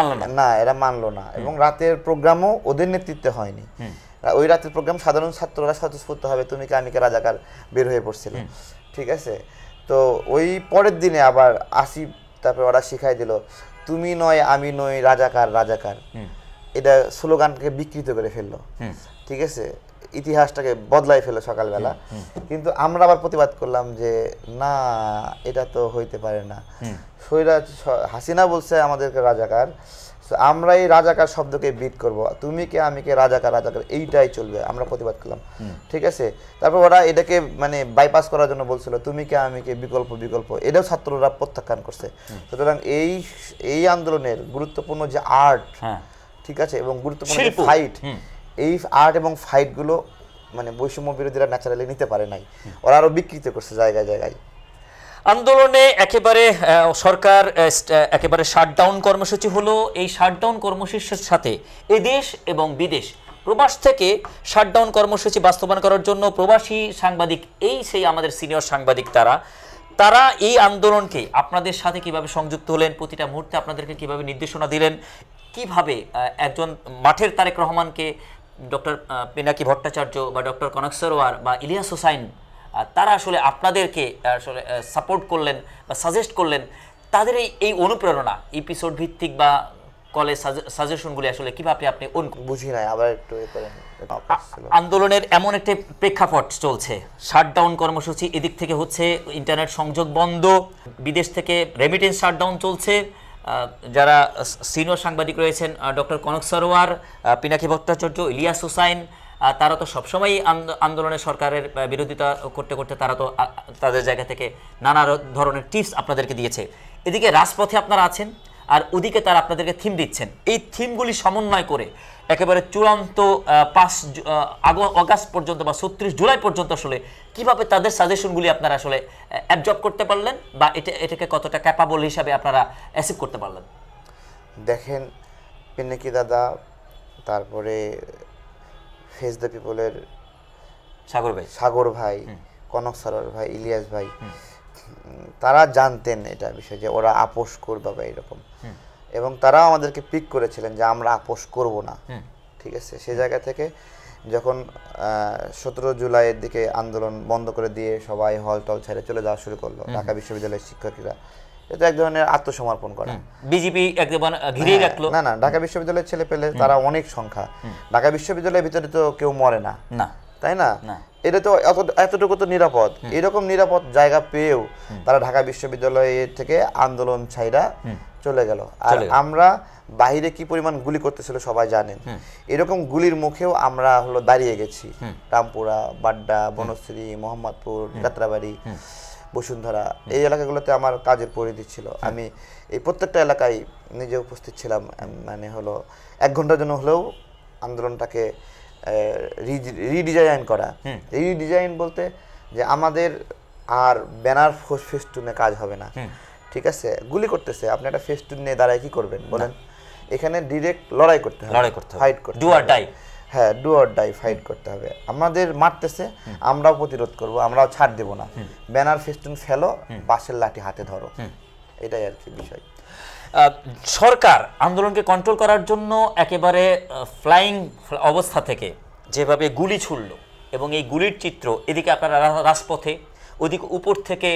মানলো না এবং রাতের প্রোগ্রামও ওদের নেতৃত্বে হয়নি। ওই রাতের প্রোগ্রাম সাধারণ ছাত্ররা স্বতঃস্ফূর্ত হবে তুমি কে আমি কে রাজাকার বের হয়ে পড়ছিল। ঠিক আছে, তো ওই পরের দিনে আবার আসিফ তারপরে ওরা শিখাই দিল তুমি নয় আমি নই, রাজাকার রাজাকার, এটা স্লোগানকে বিকৃত করে ফেললো। ঠিক আছে, ইতিহাসটাকে বদলাই ফেললো সকালবেলা। কিন্তু আমরা আবার প্রতিবাদ করলাম যে না, এটা তো হইতে পারে না, হাসিনা বলছে আমাদেরকে রাজাকার, আমরা এই রাজাকার শব্দকে বিট করব, তুমি কে আমি কে, রাজাকার রাজাকার, এইটাই চলবে, আমরা প্রতিবাদ করলাম। ঠিক আছে, তারপর ওরা এটাকে মানে বাইপাস করার জন্য বলছিল তুমি কে আমি কে, বিকল্প বিকল্প, এটাও ছাত্ররা প্রত্যাখ্যান করছে। সুতরাং এই আন্দোলনের গুরুত্বপূর্ণ যে আর্ট, ঠিক আছে, এবং গুরুত্বপূর্ণ ফাইট, এই আর্ট এবং ফাইটগুলো মানে বৈষম্য বিরোধীরা ন্যাচারালি নিতে পারে নাই, ওরা আরো বিকৃত করছে জায়গায় জায়গায়। আন্দোলনে একেবারে সরকার একেবারে শাটডাউন কর্মসূচি হলো। এই শাটডাউন কর্মসূচির সাথে এদেশ এবং বিদেশ প্রবাস থেকে শাটডাউন কর্মসূচি বাস্তবায়ন করার জন্য প্রবাসী সাংবাদিক, এই সেই আমাদের সিনিয়র সাংবাদিক, তারা তারা এই আন্দোলনকে আপনাদের সাথে কিভাবে সংযুক্ত হলেন, প্রতিটা মুহূর্তে আপনাদেরকে কিভাবে নির্দেশনা দিলেন, কিভাবে একজন মাঠের তারেক রহমানকে ডক্টর পিনাকি ভট্টাচার্য বা ডক্টর কনক সরোয়ার বা ইলিয়াস হোসাইন তারা আসলে আপনাদেরকে আসলে সাপোর্ট করলেন বা সাজেস্ট করলেন, তাদের এই অনুপ্রেরণা এপিসোড ভিত্তিক বা কলেজ সাজেশনগুলি আসলে কিভাবে আপনি বুঝি নাই, আবার একটু করেন। আন্দোলনের এমন একটা প্রেক্ষাপট চলছে, শাটডাউন কর্মসূচি, এদিক থেকে হচ্ছে ইন্টারনেট সংযোগ বন্ধ, বিদেশ থেকে রেমিটেন্স শাটডাউন চলছে, যারা সিনিয়র সাংবাদিক রয়েছেন ডক্টর কনক সরোয়ার, পিনাকি ভট্টাচার্য, ইলিয়াস হোসাইন, তারা তো সবসময়ই আন্দোলনের সরকারের বিরোধিতা করতে করতে তারা তো তাদের জায়গা থেকে নানা ধরনের টিপস আপনাদেরকে দিয়েছে। এদিকে রাজপথে আপনারা আছেন, আর ওদিকে তারা আপনাদেরকে থিম দিচ্ছেন। এই থিমগুলি সমন্বয় করে একেবারে চূড়ান্ত 5 আগস্ট পর্যন্ত বা 36 জুলাই পর্যন্ত আসলে কিভাবে তাদের সাজেশনগুলি আপনারা আসলে অ্যাবজর্ব করতে পারলেন, বা এটাকে কতটা ক্যাপাবল হিসাবে আপনারা অ্যাসিভ করতে পারলেন? দেখেন, পিনাকি দাদা, তারপরে ফেস দ্য পিপলের সাগর ভাই, কনক সরোয়ার ভাই, ইলিয়াস ভাই, তারা জানতেন এটা বিষয় যে ওরা আপোষ করবে বা এরকম, এবং তারাও আমাদেরকে পিক করেছিলেন যে আমরা আপোষ করব না। ঠিক আছে, সেই জায়গা থেকে যখন 17 জুলাইয়ের দিকে আন্দোলন বন্ধ করে দিয়ে সবাই হল টল ছেড়ে চলে যাওয়া শুরু করলো, ঢাকা বিশ্ববিদ্যালয়ের শিক্ষার্থীরা, এটা এক ধরনের আত্মসমর্পণ করা। বিজেপি একদম ঘিরে রাখলো। না, ঢাকা বিশ্ববিদ্যালয়ের ছেলে পেলে তারা অনেক সংখ্যা, ঢাকা বিশ্ববিদ্যালয়ের ভিতরে তো কেউ মরে না, তাই না? এটা তো এতটুকু তো নিরাপদ। এরকম নিরাপদ জায়গা পেয়েও তারা ঢাকা বিশ্ববিদ্যালয় থেকে আন্দোলন ছাইরা চলে গেল। আর আমরা বাহিরে কি পরিমাণ গুলি করতেছিল সবাই জানেন। এরকম গুলির মুখেও আমরা দাঁড়িয়ে গেছি। রামপুরা, বাড্ডা, বনশ্রী, মোহাম্মদপুর, যাত্রাবাড়ি, বসুন্ধরা, এই এলাকাগুলোতে আমার কাজের পরিধি ছিল। আমি এই প্রত্যেকটা এলাকায় নিজে উপস্থিত ছিলাম। মানে 1 ঘন্টার জন্য হলেও আন্দোলনটাকে রিডিজাইন করা। রিডিজাইন বলতে যে আমাদের আর ব্যানার ফেস্টুনে কাজ হবে না। ঠিক আছে, গুলি করতেছে, আপনি একটা ফেস্টুন নিয়ে দাঁড়ায় কি করবেন বলেন? এখানে ডিরেক্ট লড়াই করতে হবে, ফাইট করতে হবে, ডু অর ডাই। হ্যাঁ, ডু অর ডাই, ফাইট করতে হবে। আমাদের মারতেছে, আমরাও প্রতিরোধ করব, আমরাও ছাড় দেব না। ব্যানার ফেস্টুন ফেলো, বাঁশের লাঠি হাতে ধরো, এটাই আর কি বিষয়। সরকার আন্দোলনকে কন্ট্রোল করার জন্য একেবারে ফ্লাইং অবস্থা থেকে যেভাবে গুলি ছুড়ল, এবং এই গুলির চিত্র এদিকে আপনারা রাজপথে, ওদিকে উপর থেকে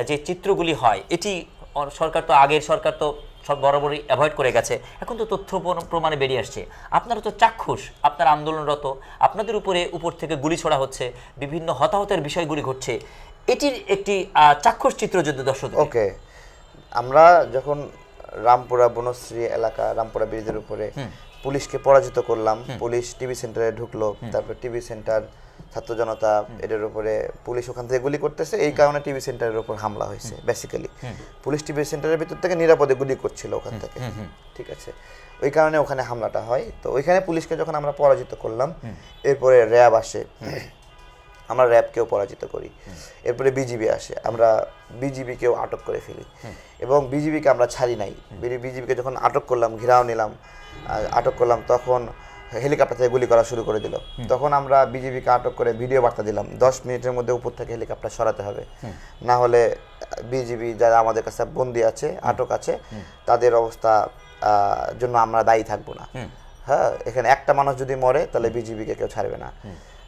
যে চিত্রগুলি হয়, এটি সরকার তো আগের সরকার তো সব বরাবরই অ্যাভয়েড করে গেছে, এখন তো তথ্য প্রমাণে বেরিয়ে আসছে। আপনারা তো চাক্ষুষ, আপনারা আন্দোলনরত, আপনাদের উপর থেকে গুলি ছোড়া হচ্ছে, বিভিন্ন হতাহতের বিষয়গুলি ঘটছে, এটির একটি চাক্ষুষ চিত্র যদি দর্শক। ওকে, আমরা যখন রামপুরা বনশ্রী এলাকা, রামপুরা ব্রিজের উপরে পুলিশকে পরাজিত করলাম, পুলিশ টিভি সেন্টারে ঢুকলো, তারপর টিভি সেন্টার, ছাত্র জনতা, এটার উপরে পুলিশ ওখান থেকে গুলি করতেছে, এই কারণে টিভি সেন্টারের উপর হামলা হয়েছে। বেসিক্যালি পুলিশ টিভি সেন্টারের ভিতর থেকে নিরাপদে গুলি করছিল ওখান থেকে। ঠিক আছে, ওই কারণে ওখানে হামলাটা হয়। তো ওইখানে পুলিশকে যখন আমরা পরাজিত করলাম, এরপরে র্যাব আসে, আমরা র্যাবকেও পরাজিত করি। এরপরে বিজিবি আসে, আমরা বিজিবিকেও আটক করে ফেলি, এবং বিজিবিকে আমরা ছাড়ি নাই। বিজিবিকে যখন আটক করলাম, ঘেরাও নিলাম, আটক করলাম, তখন হেলিকপ্টার থেকে গুলি করা শুরু করে দিল। তখন আমরা বিজিবিকে আটক করে ভিডিও বার্তা দিলাম, 10 মিনিটের মধ্যে উপর থেকে হেলিকপ্টার সরাতে হবে, না হলে বিজিবি যারা আমাদের কাছে বন্দী আছে, আটক আছে, তাদের অবস্থা জন্য আমরা দায়ী থাকবো না। হ্যাঁ, এখানে একটা মানুষ যদি মরে তাহলে বিজিবিকে কেউ ছাড়বে না।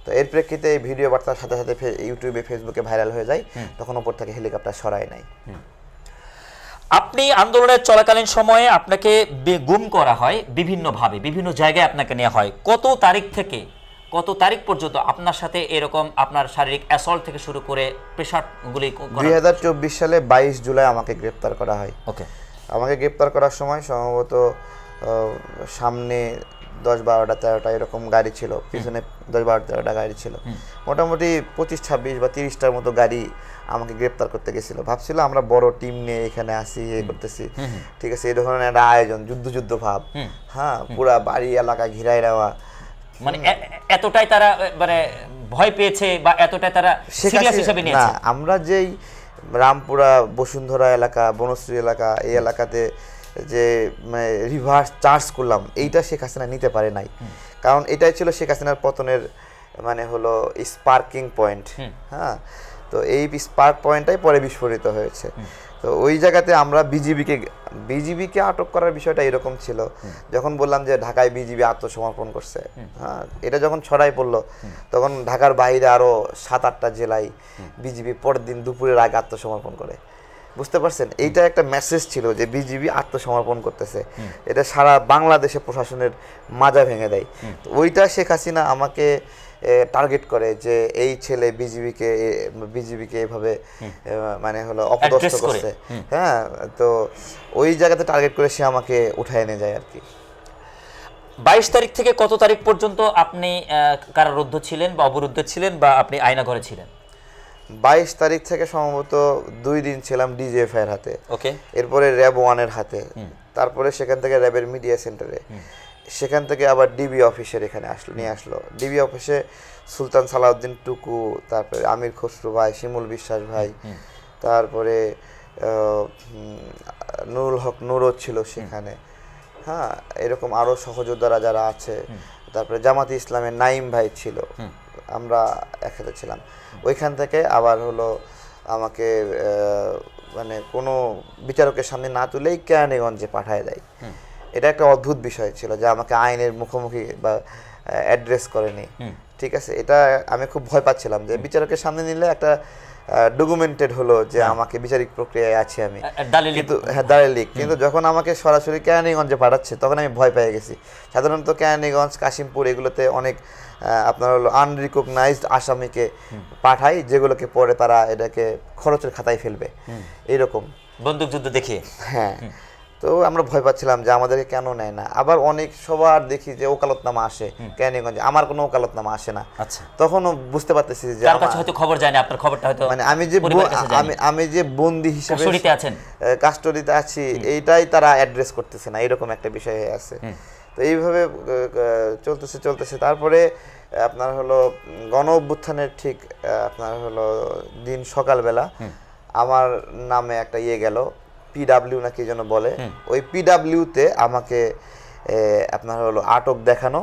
তো এর প্রেক্ষিতে এই ভিডিও বার্তার সাথে সাথে ইউটিউবে, ফেসবুকে ভাইরাল হয়ে যায়, তখন উপর থেকে হেলিকপ্টার সরায় নাই। আপনি আন্দোলনের চলাকালীন সময়ে আপনাকে গুম করা হয় বিভিন্নভাবে, বিভিন্ন জায়গায় আপনাকে নেওয়া হয়। কত তারিখ থেকে কত তারিখ পর্যন্ত আপনার সাথে এরকম আপনার শারীরিক অ্যাসল্ট থেকে শুরু করে প্রেশারগুলি? 2024 সালে 22 জুলাই আমাকে গ্রেপ্তার করা হয়। ওকে, আমাকে গ্রেপ্তার করার সময় সম্ভবত সামনে 10-12টা 13টা এরকম গাড়ি ছিল, পিছনে 10-12-13টা গাড়ি ছিল, মোটামুটি 25-26 বা 30টার মতো গাড়ি আমাকে গ্রেপ্তার করতে গেছিল। ভাবছিল আমরা বড় টিম নিয়ে এখানে আসি, করতেছি, ঠিক আছে, এই ধরনের একটা আয়োজন, যুদ্ধ ভাব। হ্যাঁ, পুরা বাড়ি এলাকা ঘিরাই নেওয়া, মানে এতটাই তারা মানে ভয় পেয়েছে বা এতটাই তারা সিরিয়াস হিসেবে নিয়েছে। আমরা যেই রামপুরা, বসুন্ধরা এলাকা, বনশ্রী এলাকা, এই এলাকাতে যে রিভার্স চার্জ করলাম, এইটা শেখ হাসিনা নিতে পারে নাই, কারণ এটাই ছিল শেখ হাসিনার পতনের স্পার্কিং পয়েন্ট। হ্যাঁ, তো এই স্পার্ক পয়েন্টটাই পরে বিস্ফোরিত হয়েছে। তো ওই জায়গাতে আমরা বিজিবিকে আটক করার বিষয়টা এরকম ছিল, যখন বললাম যে ঢাকায় বিজিবি আত্মসমর্পণ করছে, হ্যাঁ, এটা যখন ছড়াই পড়লো তখন ঢাকার বাইরে আরো 7-8টা জেলায় বিজিবি পরের দিন দুপুরের আগে আত্মসমর্পণ করে। বুঝতে পারছেন, এইটা একটা মেসেজ ছিল যে বিজিবি আত্মসমর্পণ করতেছে, এটা সারা বাংলাদেশে প্রশাসনের মাজা ভেঙে দেয়। তো ওইটা শেখ হাসিনা আমাকে টার্গেট করে যে এই ছেলে বিজিবিকে এভাবে মানে হলো অপদস্থ করছে, হ্যাঁ, তো ওই জায়গাতে টার্গেট করে সে আমাকে উঠায় এনে যায় আর কি। 22 তারিখ থেকে কত তারিখ পর্যন্ত আপনি কারারুদ্ধ ছিলেন বা অবরুদ্ধ ছিলেন বা আপনি আয়নাঘরে ছিলেন? 22 তারিখ থেকে সম্ভবত 2 দিন ছিলাম ডিজিএফআই এর হাতে, ওকে, এরপরে র্যাব 1 এর হাতে, তারপরে সেখান থেকে র্যাবের মিডিয়া সেন্টারে, সেখান থেকে আবার ডিবি অফিসের এখানে নিয়ে আসলো। ডিবি অফিসে সুলতান সালাউদ্দিন টুকু, তারপরে আমির খসরু ভাই, শিমুল বিশ্বাস ভাই, তারপরে নুরুল হক নুরও ছিল সেখানে, হ্যাঁ, এরকম আরও সহযোদ্ধারা যারা আছে, তারপরে জামাতি ইসলামের নাইম ভাই ছিল, আমরা একসাথে ছিলাম। ওইখান থেকে আবার হলো আমাকে মানে কোনো বিচারকের সামনে না তুলেই কেরানীগঞ্জে পাঠায় দেয়। এটা একটা অদ্ভুত বিষয় ছিল যে আমাকে আইনের মুখোমুখি বা অ্যাড্রেস করেনি, ঠিক আছে। এটা আমি খুব ভয় পাচ্ছিলাম যে বিচারকের সামনে নিলে একটা ডকুমেন্টেড হলো যে আমাকে বিচারিক প্রক্রিয়ায় আছি আমি, কিন্তু হ্যাঁ দালালি, কিন্তু যখন আমাকে সরাসরি কেরানীগঞ্জে পাঠাচ্ছে তখন আমি ভয় পেয়ে গেছি। সাধারণত কেরানীগঞ্জ, কাশিমপুর এগুলোতে অনেক আপনার হলো আনরিকগনাইজড আসামিকে পাঠায়, যেগুলোকে পরে তারা এটাকে খরচের খাতায় ফেলবে, এইরকম বন্দুকযুদ্ধ দেখিয়ে। হ্যাঁ, তো আমরা ভয় পাচ্ছিলাম যে আমাদেরকে কেন নেয় না। আবার অনেক সবার দেখি যে ওকালতনামা আসে কেরানীগঞ্জে, আমার কোনো ওকালতনামা আসে না। আচ্ছা, তখনও বুঝতে পারতেছি যে তার কাছে হয়তো খবর যায় না, আপনার খবরটা হয়তো মানে আমি যে বন্দী হিসেবে কাস্টডিতে আছি এইটাই তারা অ্যাড্রেস করতেছে না, এরকম একটা বিষয় আছে। তো এইভাবে চলতেছে। তারপরে আপনার হলো গণ অভ্যুত্থানের ঠিক আপনার হলো দিন সকালবেলা আমার নামে একটা গেল, পিডাব্লিউ নাকি যেন বলে, ওই পিডাব্লিউতে আমাকে আপনার হলো আটক দেখানো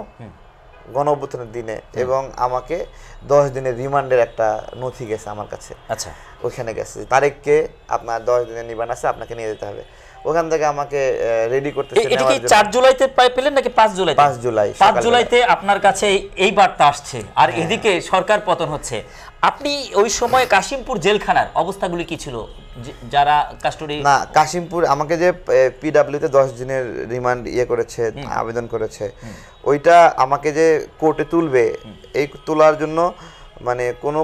গণ অভ্যুত্থানের দিনে, এবং আমাকে 10 দিনের রিমান্ডের একটা নথি গেছে আমার কাছে। আচ্ছা, ওইখানে গেছে তারিখকে আপনার 10 দিনের রিমান্ড আছে, আপনাকে নিয়ে যেতে হবে। ওখান থেকে আমাকে রেডি করতেছে। এটা কি 4 জুলাইতে পেলেন নাকি 5 জুলাই? 5 জুলাইতে আপনার কাছে এই বার্তা আসছে, আর এদিকে সরকার পতন হচ্ছে। আপনি ওই সময় কাশিমপুর জেলখানার অবস্থাগুলি কি ছিল? যারা কাস্টডি না, কাশিমপুর আমাকে যে পিডাব্লিউতে 10 দিনের রিমান্ড করেছে, আবেদন করেছে, ওইটা আমাকে যে কোর্টে তুলবে, এই তোলার জন্য মানে কোনো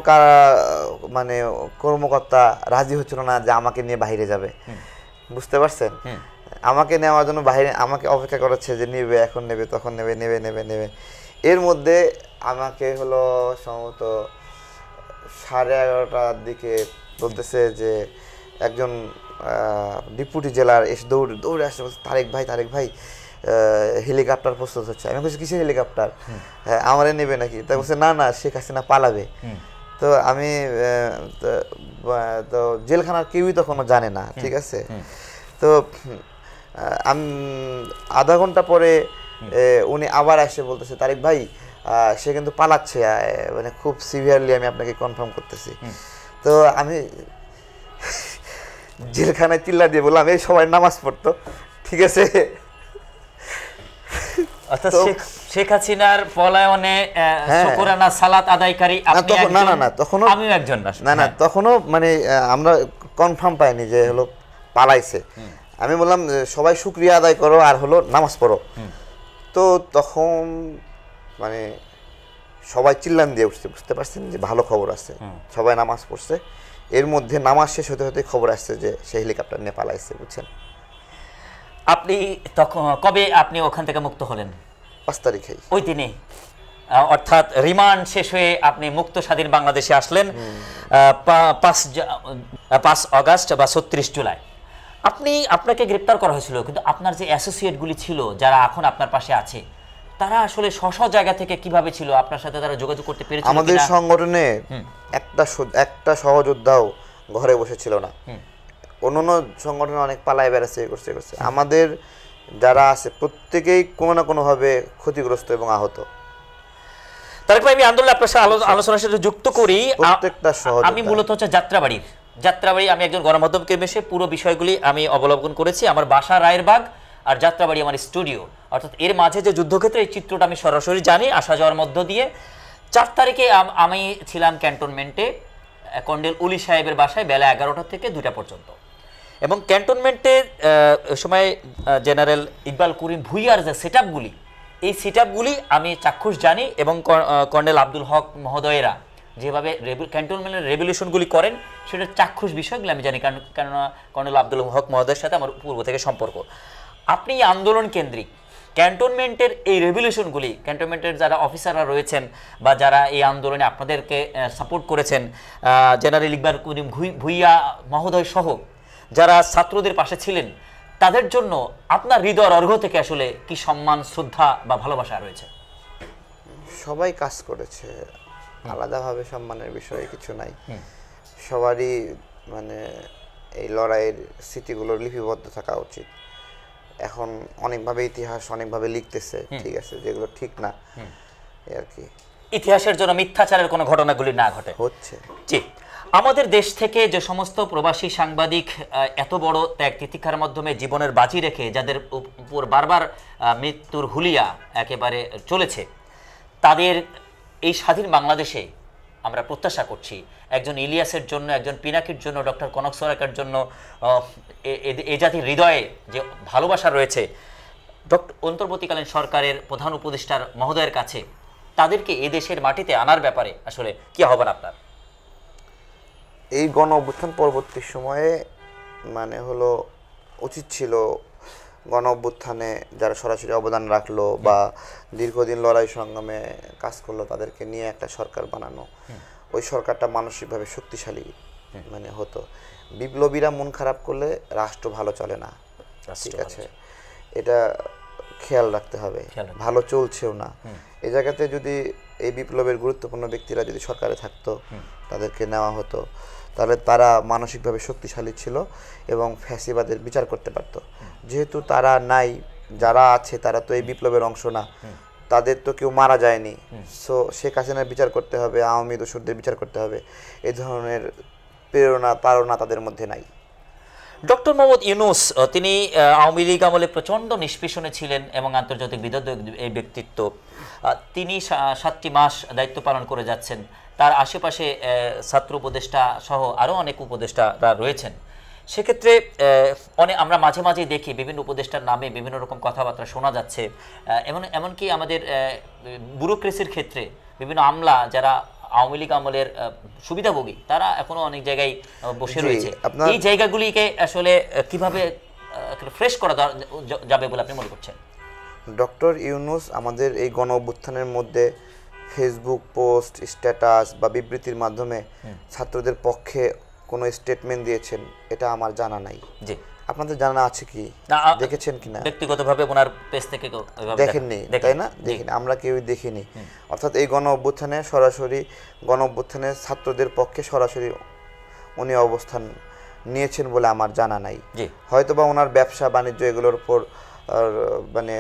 মানে কর্মকর্তা রাজি হচ্ছিল না যে আমাকে নিয়ে বাইরে যাবে, বুঝতে পারছেন? আমাকে নেওয়ার জন্য বাইরে আমাকে অপেক্ষা করাচ্ছে যে নেবে, এখন নেবে, তখন নেবে। এর মধ্যে আমাকে হলো সম্ভবত 11:30টার দিকে বলতেছে যে একজন ডিপুটি জেলার এসে দৌড়ে আসছে, বলছে তারেক ভাই হেলিকপ্টার প্রস্তুত হচ্ছে। আমি বলছি কিসের হেলিকপ্টার, হ্যাঁ আমারে নেবে নাকি? তাই বলছে না শেখ হাসিনা পালাবে। তো আমি তো জেলখানার কেউই তখনও জানে না, ঠিক আছে। তো আমি আধা ঘন্টা পরে উনি আবার এসে বলতেছে তারেক ভাই সে কিন্তু পালাচ্ছে, মানে খুব সিভিয়ারলি আমি আপনাকে কনফার্ম করতেছি। তো আমি জেলখানায় চিল্লা দিয়ে বললাম এই সবাই নামাজ পড়তো, ঠিক আছে। অর্থাৎ শেখ হাসিনার পলায়নে শুকরানা সালাত আদায়কারী আপনি একজন, তখনও আমিও একজন না তখনও মানে আমরা কনফার্ম পাইনি যে হলো পালাইছে। আমি বললাম সবাই শুকরিয়া আদায় করো আর হলো নামাজ পড়ো। তো তখন মানে সবাই চিল্লান দিয়ে উঠছে, বুঝতে পারছেন যে ভালো খবর আছে, সবাই নামাজ পড়ছে। এর মধ্যে নামাজ শেষ হতে খবর আসছে যে সে হেলিকপ্টার নিয়ে পালাইছে, বুঝছেন। আপনি তখন কবে আপনি ওখান থেকে মুক্ত হলেন? 5 তারিখে, ওই দিনে, অর্থাৎ রিমান্ড শেষ হয়ে আপনি মুক্ত স্বাধীন বাংলাদেশে আসলেন 5 আগস্ট বা 36 জুলাই। আপনাকে গ্রেপ্তার করা হয়েছিল, কিন্তু আপনার যে অ্যাসোসিয়েটগুলি ছিল যারা এখন আপনার পাশে আছে, তারা আসলে স্ব জায়গা থেকে কিভাবে ছিল আপনার সাথে, তারা যোগাযোগ করতে পেরেছিল? আমাদের সংগঠনে একটা সহযোদ্ধাও ঘরে বসেছিল না। অন্যান্য সংগঠনে অনেক পালায় বেড়াচ্ছে, করছে। আমাদের যারা আছে প্রত্যেকেই কোনো না কোনোভাবে ক্ষতিগ্রস্ত এবং আহত। তারেক ভাই, আমি আন্দোলন আপনার সাথে আলোচনার সাথে যুক্ত করি। প্রত্যেকটা আমি মূলত হচ্ছে যাত্রাবাড়ি, আমি একজন গণমাধ্যমকে মেশে পুরো বিষয়গুলি আমি অবলোকন করেছি। আমার বাসা রায়েরবাগ, আর যাত্রাবাড়ি আমার স্টুডিও, অর্থাৎ এর মাঝে যে যুদ্ধক্ষেত্রে, এই চিত্রটা আমি সরাসরি জানি আসা যাওয়ার মধ্য দিয়ে। 4 তারিখে আমি ছিলাম ক্যান্টনমেন্টে কর্নেল উলি সাহেবের বাসায় বেলা 11টা থেকে 2টা পর্যন্ত, এবং ক্যান্টনমেন্টের সময় জেনারেল ইকবাল করিম ভুইয়ার যে সেটআপগুলি, এই সেটআপগুলি আমি চাক্ষুষ জানি, এবং কর্নেল আব্দুল হক মহোদয়েরা যেভাবে ক্যান্টনমেন্টের রেভলিউশনগুলি করেন সেটার চাক্ষুষ বিষয়গুলি আমি জানি, কেননা কর্নেল আব্দুল হক মহোদয়ের সাথে আমার পূর্ব থেকে সম্পর্ক। আপনি আন্দোলন কেন্দ্রিক ক্যান্টনমেন্টের এই রেভলিউশনগুলি, ক্যান্টনমেন্টের যারা অফিসাররা রয়েছেন বা যারা এই আন্দোলনে আপনাদেরকে সাপোর্ট করেছেন, জেনারেল ইকবাল করিম ভুইয়া মহোদয় সহ যারা ছাত্রদের পাশে ছিলেন, তাদের জন্য আপনার হৃদয়ের অর্ঘ্য থেকে আসলে কি সম্মান, শ্রদ্ধা বা ভালোবাসা রয়েছে? সবাই কাজ করেছে, আলাদাভাবে সম্মানের বিষয়ে কিছু নাই। সবারই মানে এই লড়াইয়ের স্মৃতিগুলো লিপিবদ্ধ থাকা উচিত। এখন অনেকভাবে ইতিহাস অনেকভাবে লিখতেছে, ঠিক আছে, যেগুলো ঠিক না আর কি। ইতিহাসের জন্য মিথ্যাচারের কোনো ঘটনাগুলি না ঘটে হচ্ছে। জি, আমাদের দেশ থেকে যে সমস্ত প্রবাসী সাংবাদিক এত বড় ত্যাগ তিতিক্ষার মাধ্যমে জীবনের বাজি রেখে যাদের উপর বারবার মৃত্যুর হুলিয়া একেবারে চলেছে, তাদের এই স্বাধীন বাংলাদেশে আমরা প্রত্যাশা করছি একজন ইলিয়াসের জন্য, একজন পিনাকির জন্য, ডক্টর কনক সরাকের জন্য, এ জাতির হৃদয়ে যে ভালোবাসা রয়েছে, অন্তর্বর্তীকালীন সরকারের প্রধান উপদেষ্টার মহোদয়ের কাছে তাদেরকে এ দেশের মাটিতে আনার ব্যাপারে আসলে কি আহ্বান আপনার? এই গণ অভ্যুত্থান পরবর্তী সময়ে মানে হলো উচিত ছিল গণ অভ্যুত্থানে যারা সরাসরি অবদান রাখলো বা দীর্ঘদিন লড়াই সংগ্রামে কাজ করলো তাদেরকে নিয়ে একটা সরকার বানানো। ওই সরকারটা মানসিকভাবে শক্তিশালী মানে হতো। বিপ্লবীরা মন খারাপ করলে রাষ্ট্র ভালো চলে না, ঠিক আছে, এটা খেয়াল রাখতে হবে। ভালো চলছেও না, এই জায়গাতে যদি এই বিপ্লবের গুরুত্বপূর্ণ ব্যক্তিরা যদি সরকারে থাকতো, তাদেরকে নেওয়া হতো, তাহলে তারা মানসিকভাবে শক্তিশালী ছিল এবং ফ্যাসিবাদের বিচার করতে পারত। যেহেতু তারা নাই, যারা আছে তারা তো এই বিপ্লবের অংশ না, তাদের তো কেউ মারা যায়নি, সো শেখ হাসিনার বিচার করতে হবে, আওয়ামী দোসরদের বিচার করতে হবে, এই ধরনের প্রেরণা তাড়না তাদের মধ্যে নাই। ডক্টর মোহাম্মদ ইউনূস, তিনি আওয়ামী লীগ আমলে প্রচণ্ড নিষ্পেষণে ছিলেন এবং আন্তর্জাতিক বিদগ্ধ এই ব্যক্তিত্ব। তিনি 7টি মাস দায়িত্ব পালন করে যাচ্ছেন। তার আশেপাশে ছাত্র উপদেষ্টা সহ আরও অনেক উপদেষ্টারা রয়েছেন। সেক্ষেত্রে আমরা মাঝে মাঝে দেখি বিভিন্ন উপদেষ্টার নামে বিভিন্ন রকম কথাবার্তা শোনা যাচ্ছে। এমনকি আমাদের ব্যুরোক্রেসির ক্ষেত্রে বিভিন্ন আমলা যারা আওয়ামী লীগ আমলের সুবিধাভোগী, তারা এখনো অনেক জায়গায় বসে রয়েছে। এই জায়গাগুলিকে আসলে কিভাবে ফ্রেশ করা যাবে বলে আপনি মনে করছেন? ডক্টর ইউনূস আমাদের এই গণ অভ্যুত্থানের মধ্যে ফেসবুক পোস্ট, স্ট্যাটাস বা বিবৃতির মাধ্যমে ছাত্রদের পক্ষে কোনো স্টেটমেন্ট দিয়েছেন এটা আমার জানা নাই। জি, আপনাদের জানা আছে কি? দেখেছেন কিনা? ব্যক্তিগতভাবে ওনার পেজ থেকে দেখেননি, তাই না? দেখিনি, আমরা কেউই দেখিনি। অর্থাৎ এই গণ অভ্যুত্থানে সরাসরি গণ অভ্যুত্থানে ছাত্রদের পক্ষে সরাসরি উনি অবস্থান নিয়েছেন বলে আমার জানা নাই। হয়তোবা ওনার ব্যবসা বাণিজ্য এগুলোর উপর মানে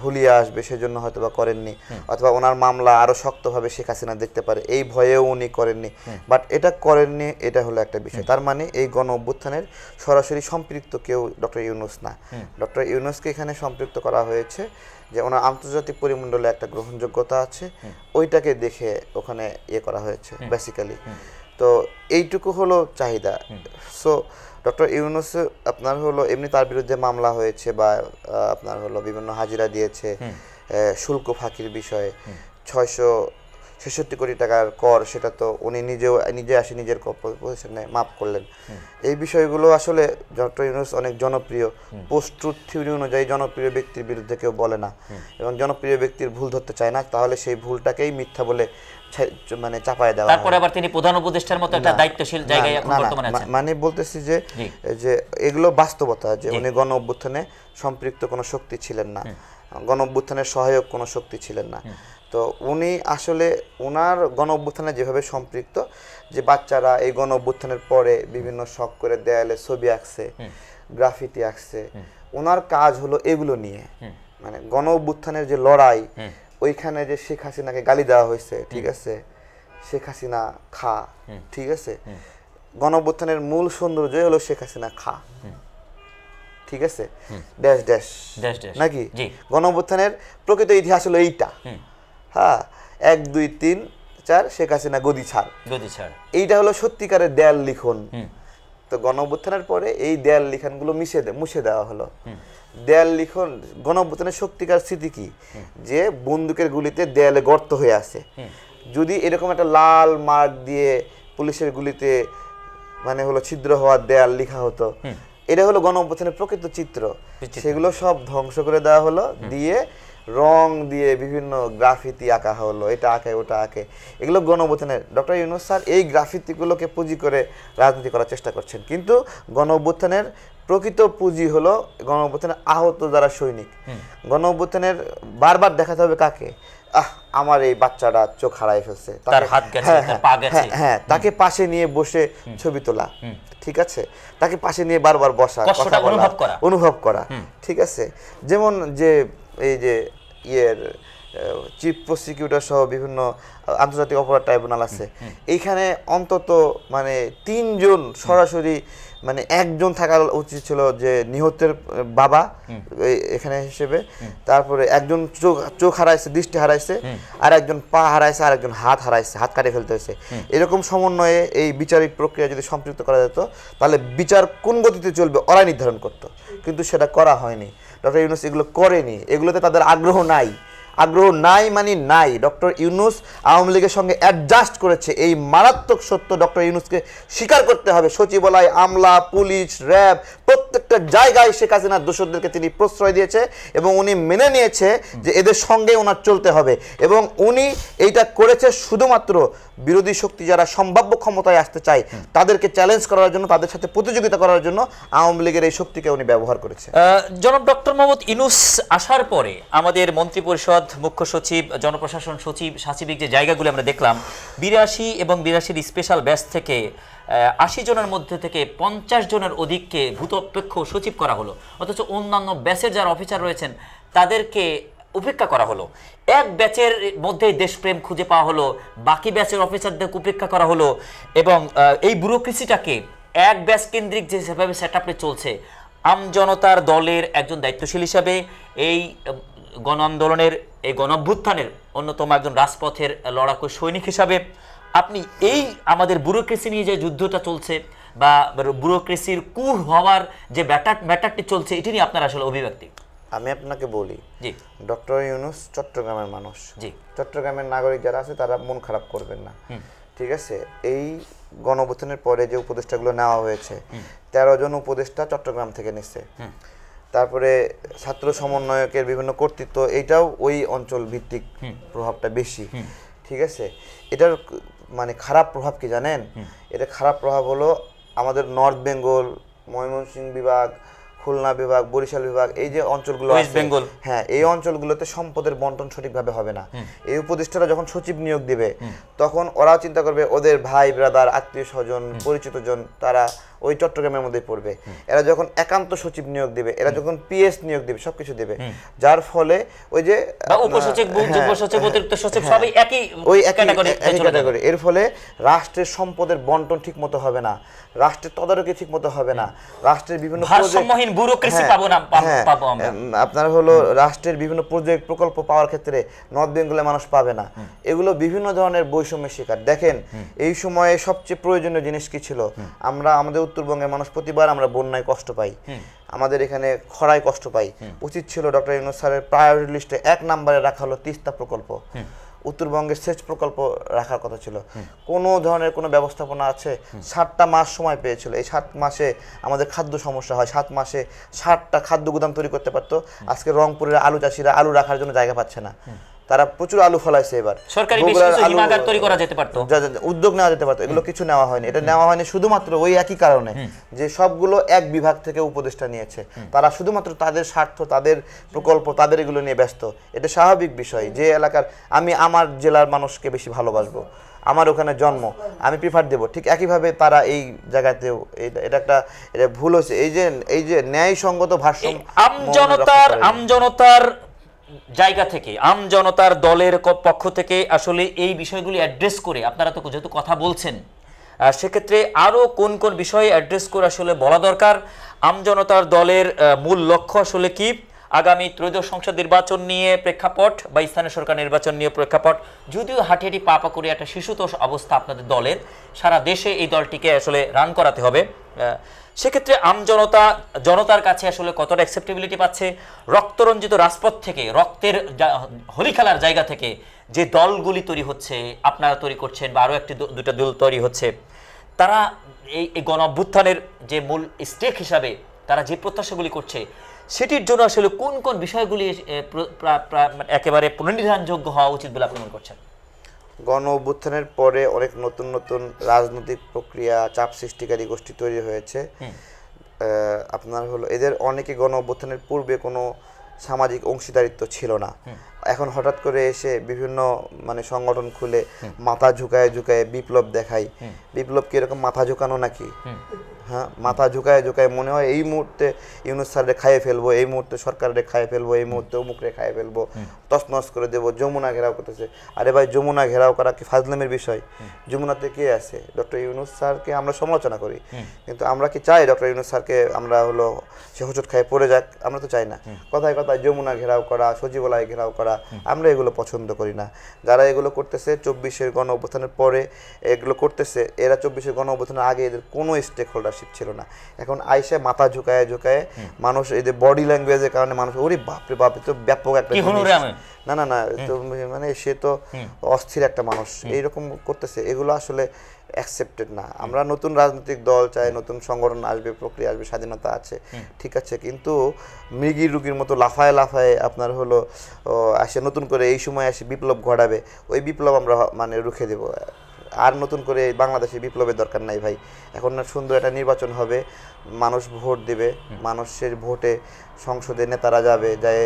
হুলিয়া আসবে সেজন্য হয়তোবা করেননি, অথবা ওনার মামলা আরো শক্তভাবে শেখ হাসিনা দেখতে পারে এই ভয়েও উনি করেননি। বাট এটা করেননি, এটা হলো একটা বিষয়। তার মানে এই গণ অভ্যুত্থানের সরাসরি সম্পৃক্ত কেউ ডক্টর ইউনূস না। ডক্টর ইউনূসকে এখানে সম্পৃক্ত করা হয়েছে যে ওনার আন্তর্জাতিক পরিমণ্ডলে একটা গ্রহণযোগ্যতা আছে, ওইটাকে দেখে ওখানে ইয়ে করা হয়েছে বেসিক্যালি। তো এইটুকু হলো চাহিদা। সো ডক্টর ইউনূস আপনার হলো এমনি তার বিরুদ্ধে মামলা হয়েছে বা আপনার হলো বিভিন্ন হাজিরা দিয়েছে শুল্ক ফাঁকির বিষয়ে, 666 কোটি টাকার কর, সেটা তো উনি নিজে আসে নিজের পজিশনে মাফ করলেন। এই বিষয়গুলো আসলে ডক্টর ইউনূস অনেক জনপ্রিয়, পোস্ট ট্রুথ থিওরি অনুযায়ী জনপ্রিয় ব্যক্তির বিরুদ্ধে কেউ বলে না এবং জনপ্রিয় ব্যক্তির ভুল ধরতে চায় না, তাহলে সেই ভুলটাকেই মিথ্যা বলে মানে চাপায় দেওয়া। তারপরে আবার তিনি প্রধান উপদেষ্টার মতো একটা দায়িত্বশীল জায়গায় এখন বর্তমানে আছেন। মানে বলতেছি যে এগুলো বাস্তবতা, যে উনি গণ অভ্যুত্থানে সম্পৃক্ত কোনো শক্তি ছিলেন না, গণ অভ্যুত্থানের সহায়ক কোনো শক্তি ছিলেন না। তো উনি আসলে ওনার গণ অভ্যুত্থানে যেভাবে সম্পৃক্ত, যে বাচ্চারা এই গণ অভ্যুত্থানের পরে বিভিন্ন শখ করে দেয়ালে ছবি আঁকছে, গ্রাফিতি আঁকছে, ওনার কাজ হলো এগুলো নিয়ে, মানে গণ অভ্যুত্থানের যে লড়াই ওইখানে যে শেখ হাসিনাকে গালি দেওয়া হয়েছে, ঠিক আছে, শেখ হাসিনা খা, ঠিক আছে, গণঅভ্যুত্থানের মূল সৌন্দর্যই হলো শেখ হাসিনা খা, ঠিক আছে, ড্যাশ ড্যাশ নাকি গণঅভ্যুত্থানের প্রকৃত ইতিহাস হলো এইটা। হ্যাঁ, 1 2 3 4 শেখ হাসিনা গদি ছাড়, এইটা হলো সত্যিকারের দেয়াল লিখন। তো গণঅভ্যুত্থানের পরে এই দেয়াল লিখনগুলো মুছে দেওয়া হলো। দেয়াল লিখন গণঅভ্যুত্থানের সত্যিকার স্মৃতি কি, যে বন্দুকের গুলিতে দেয়ালে গর্ত হয়ে আছে। যদি এরকম একটা লাল মার্ক দিয়ে পুলিশের গুলিতে মানে হলো ছিদ্র হওয়ার দেয়াল লিখা হতো, এটা হলো গণঅভ্যুত্থানের প্রকৃত চিত্র। সেগুলো সব ধ্বংস করে দেওয়া হলো, দিয়ে রং দিয়ে বিভিন্ন গ্রাফিতি আঁকা হলো, এটা আঁকে ওটা আঁকে। এগুলো গণঅভ্যুত্থানের ডক্টর ইউনূস স্যার এই গ্রাফিতিগুলোকে পুঁজি করে রাজনীতি করার চেষ্টা করছেন। কিন্তু গণঅভ্যুত্থানের প্রকৃত পুঁজি হলো গণঅভ্যুত্থানের আহত যারা সৈনিক। গণঅভ্যুত্থানের বারবার দেখাতে হবে কাকে, আমার এই বাচ্চাটা চোখ হারাই ফেলছে, হ্যাঁ, তাকে পাশে নিয়ে বসে ছবি তোলা, ঠিক আছে, তাকে পাশে নিয়ে বারবার বসা, কথা বলা, অনুভব করা, ঠিক আছে। যেমন যে এই যে চিফ প্রসিকিউটর সহ বিভিন্ন আন্তর্জাতিক অপরাধ ট্রাইব্যুনাল আছে, এইখানে অন্তত মানে 3 জন সরাসরি, মানে একজন থাকা উচিত ছিল যে নিহতের বাবা এখানে হিসেবে, তারপরে একজন চোখ হারাইছে, দৃষ্টি হারাইছে, আর একজন পা হারাইছে, আর একজন হাত হারাইছে, হাত কাটে ফেলতে হয়েছে। এরকম সমন্বয়ে এই বিচারিক প্রক্রিয়া যদি সম্পৃক্ত করা যেত, তাহলে বিচার কোন গতিতে চলবে ওরাই নির্ধারণ করতো। কিন্তু সেটা করা হয়নি। ডক্টর ইউনূস এগুলো করেনি, এগুলোতে তাদের আগ্রহ নাই। আগ্রহ নাই মানে নাই। ডক্টর ইউনূস আওয়ামী লীগের সঙ্গে অ্যাডজাস্ট করেছে, এই মারাত্মক সত্য ডক্টর ইউনূসকে স্বীকার করতে হবে। সচিবালয়, আমলা, পুলিশ, র্যাব, প্রত্যেকটা জায়গায় শেখ হাসিনার দোষরদেরকে তিনি প্রশ্রয় দিয়েছে এবং উনি মেনে নিয়েছে যে এদের সঙ্গে ওনার চলতে হবে। এবং উনি এইটা করেছে শুধুমাত্র বিরোধী শক্তি যারা সম্ভাব্য ক্ষমতায় আসতে চায় তাদেরকে চ্যালেঞ্জ করার জন্য, তাদের সাথে প্রতিযোগিতা করার জন্য আওয়ামী লীগের এই শক্তিকে উনি ব্যবহার করেছে। জনাব ডক্টর মোহাম্মদ ইউনূস আসার পরে আমাদের মন্ত্রিপরিষদ, মুখ্য সচিব, জনপ্রশাসন সচিব, সাচিবিক যে জায়গাগুলো আমরা দেখলাম, 82 এবং 82 স্পেশাল ব্যাচ থেকে 80 জনের মধ্যে থেকে 50 জনের অধিককে ভূতপেক্ষ সচিব করা হলো, অথচ অন্যান্য ব্যাচের যারা অফিসার রয়েছেন তাদেরকে উপেক্ষা করা হলো। এক ব্যাচের মধ্যেই দেশপ্রেম খুঁজে পাওয়া হলো, বাকি ব্যাচের অফিসারদের উপেক্ষা করা হলো। এবং এই ব্যুরোক্রেসিটাকে এক ব্যাচ কেন্দ্রিক যেভাবে সেট আপে চলছে, আমজনতার দলের একজন দায়িত্বশীল হিসাবে এই গণ আন্দোলনের, এই গণঅভ্যুত্থানের অন্যতম একজন রাজপথের লড়াকু সৈনিক হিসাবে আপনি এই আমাদের ব্যুরোক্রেসি নিয়ে যে যুদ্ধটা চলছে বা ব্যুরোক্রেসির কুর হওয়ার যে ম্যাটারটি চলছে, এটি নিয়ে আপনার আসলে অভিব্যক্তি? আমি আপনাকে বলি, জি, ডক্টর ইউনূস চট্টগ্রামের মানুষ, জি, চট্টগ্রামের নাগরিক যারা আছে তারা মন খারাপ করবেন না, ঠিক আছে। এই গণঅভ্যুত্থানের পরে যে উপদেষ্টাগুলো নেওয়া হয়েছে, 13 জন উপদেষ্টা চট্টগ্রাম থেকে নিচ্ছে। তারপরে ছাত্র সমন্বয়কের বিভিন্ন কর্তৃত্ব, এইটাও ওই অঞ্চল ভিত্তিক প্রভাবটা বেশি, ঠিক আছে। এটার মানে খারাপ প্রভাব কি জানেন? এটা খারাপ প্রভাব হলো আমাদের নর্থ বেঙ্গল, ময়মনসিংহ বিভাগ, খুলনা বিভাগ, বরিশাল বিভাগ, এই যে অঞ্চলগুলো আছে, হ্যাঁ, এই অঞ্চলগুলোতে সম্পদের বন্টন সঠিকভাবে হবে না। এই উপদেষ্টারা যখন সচিব নিয়োগ দিবে, তখন ওরাও চিন্তা করবে ওদের ভাই ব্রাদার, আত্মীয় স্বজন, পরিচিত জন তারা ওই চট্টগ্রামের মধ্যে পড়বে। এরা যখন একান্ত সচিব নিয়োগ দিবে, এরা যখন পিএস নিয়োগ দিবে, সবকিছু দিবে, যার ফলে ওই যে উপসচিব, যুগ্ম সচিব, অতিরিক্ত সচিব সবই একই ক্যাটাগরি। এর ফলে রাষ্ট্রের সম্পদের বন্টন ঠিক মতো হবে না, রাষ্ট্রের তদারকি ঠিক মতো হবে না, রাষ্ট্রের বিভিন্ন আপনার হলো রাষ্ট্রের বিভিন্ন প্রজেক্ট প্রকল্প পাওয়ার ক্ষেত্রে নর্থ বেঙ্গলের মানুষ পাবে না। এগুলো বিভিন্ন ধরনের বৈষম্যের শিকার। দেখেন, এই সময়ে সবচেয়ে প্রয়োজনীয় জিনিস কি ছিল? আমরা আমাদের উত্তরবঙ্গের মানুষ প্রতিবার আমরা বন্যায় কষ্ট পাই, আমাদের এখানে খরায় কষ্ট পাই। উচিত ছিল ডক্টর ইউনূস স্যারের প্রায়োরিটি লিস্টে 1 নম্বরে রাখা হলো তিস্তা প্রকল্প, উত্তরবঙ্গের সেচ প্রকল্প রাখার কথা ছিল। কোনো ধরনের কোনো ব্যবস্থাপনা আছে? 7টা মাস সময় পেয়েছিল, এই 7 মাসে আমাদের খাদ্য সমস্যা হয়, 7 মাসে 7টা খাদ্য গুদাম তৈরি করতে পারতো। আজকে রংপুরের আলু চাষিরা আলু রাখার জন্য জায়গা পাচ্ছে না, তারা প্রচুর আলু ফলাইছে। এবার সরকারি তৈরি করা যেতে পারতো, উদ্যোগ নেওয়া যেতে পারতো, এগুলো কিছু নেওয়া হয়নি। এটা নেওয়া হয়নি শুধুমাত্র ওই একই কারণে যে সবগুলো এক বিভাগ থেকে উপদেষ্টা নিয়েছে, তারা শুধুমাত্র তাদের স্বার্থ, তাদের প্রকল্প, তাদের এগুলো নিয়ে ব্যস্ত। এটা স্বাভাবিক বিষয়। যে এলাকার আমি আমার জেলার মানুষকে বেশি ভালোবাসবো, আমার ওখানে জন্ম, আমি প্রিফার দেবো, ঠিক একইভাবে তারা এই জায়গাতেও এটা একটা ভুল হয়েছে। এই যে ন্যায়সঙ্গত ভারসাম্য, আমজনতার জায়গা থেকে জনতার দলের পক্ষ থেকে আসলে এই বিষয়গুলি অ্যাড্রেস করে আপনারা তো যেহেতু কথা বলছেন, সেক্ষেত্রে আরও কোন কোন বিষয়ে অ্যাড্রেস করে আসলে বলা দরকার? জনতার দলের মূল লক্ষ্য আসলে কি? আগামী ত্রয়োদশ সংসদ নির্বাচন নিয়ে প্রেক্ষাপট বা স্থানীয় সরকার নির্বাচন নিয়ে প্রেক্ষাপট, যদিও হাঁটিহাঁটি পা করে একটা শিশুতোষ অবস্থা আপনাদের দলের, সারা দেশে এই দলটিকে আসলে রান করাতে হবে, সেক্ষেত্রে জনতার কাছে আসলে কতটা অ্যাকসেপ্টেবিলিটি পাচ্ছে? রক্তরঞ্জিত রাজপথ থেকে, রক্তের হোলি খেলার জায়গা থেকে যে দলগুলি তৈরি হচ্ছে, আপনারা তৈরি করছেন বা আরও দুটা দল তৈরি হচ্ছে, তারা এই গণ অভ্যুত্থানের যে মূল স্টেক হিসাবে তারা যে প্রত্যাশাগুলি করছে, সেটির জন্য আসলে কোন কোন বিষয়গুলি একেবারে পুনর্নির্ধারণযোগ্য হওয়া উচিত বলে আপনি মনে করছেন? গণ অভ্যুত্থানের পরে অনেক নতুন নতুন রাজনৈতিক প্রক্রিয়া, চাপ সৃষ্টিকারী গোষ্ঠী তৈরি হয়েছে। আপনার হলো এদের অনেকে গণ অভ্যুত্থানের পূর্বে কোনো সামাজিক অংশীদারিত্ব ছিল না, এখন হঠাৎ করে এসে বিভিন্ন মানে সংগঠন খুলে মাথা ঝুঁকায় ঝুঁকায় বিপ্লব দেখায়। বিপ্লব কি এরকম মাথা ঝুঁকানো নাকি? হ্যাঁ, মাথা ঝুঁকায় ঝুঁকায় মনে হয় এই মুহূর্তে ইউনূস স্যাররে খাইয়ে ফেলবো, এই মুহূর্তে সরকারে খাইয়ে ফেলবো, এই মুহূর্তে অমুকরে খাইয়ে ফেলবো, তছনছ করে দেবো। যমুনা ঘেরাও করতেছে। আরে ভাই, যমুনা ঘেরাও করা কি ফাজলামের বিষয়? যমুনাতে কে আছে? ডক্টর ইউনূস স্যারকে আমরা সমালোচনা করি, কিন্তু আমরা কি চাই ডক্টর ইউনূস স্যারকে আমরা হলো সে হোঁচট খাইয়ে পড়ে যাক? আমরা তো চাই না। কথায় কথায় যমুনা ঘেরাও করা, সচিবালয় ঘেরাও করা, আমরা এগুলো পছন্দ করি না। যারা এগুলো করতেছে 24-এর গণ অভ্যুত্থানের পরে এগুলো করতেছে, এরা 24-এর গণ অভ্যুত্থানের আগে এদের কোনো স্টেক হোল্ডারশিপ ছিল না। এখন আইসে মাথা ঝুঁকায় ঝুঁকায় মানুষ এদের বডি ল্যাঙ্গুয়েজের কারণে মানুষ ওরে বাপরে বাপ, তো ব্যাপক একটা না না না, তো মানে সে তো অস্থির একটা মানুষ এইরকম করতেছে, এগুলো আসলে অ্যাকসেপ্টেড না। আমরা নতুন রাজনৈতিক দল চাই, নতুন সংগঠন আসবে, প্রক্রিয়া আসবে, স্বাধীনতা আছে, ঠিক আছে, কিন্তু মৃগীর রুগীর মতো লাফায় লাফায় আপনার হলো আসে নতুন করে এই সময় আসে বিপ্লব ঘটাবে, ওই বিপ্লব আমরা মানে রুখে দেব। আর নতুন করে বাংলাদেশে বিপ্লবের দরকার নাই ভাই। এখন সুন্দর একটা নির্বাচন হবে, মানুষ ভোট দেবে, মানুষের ভোটে সংসদে নেতারা যাবে, যায়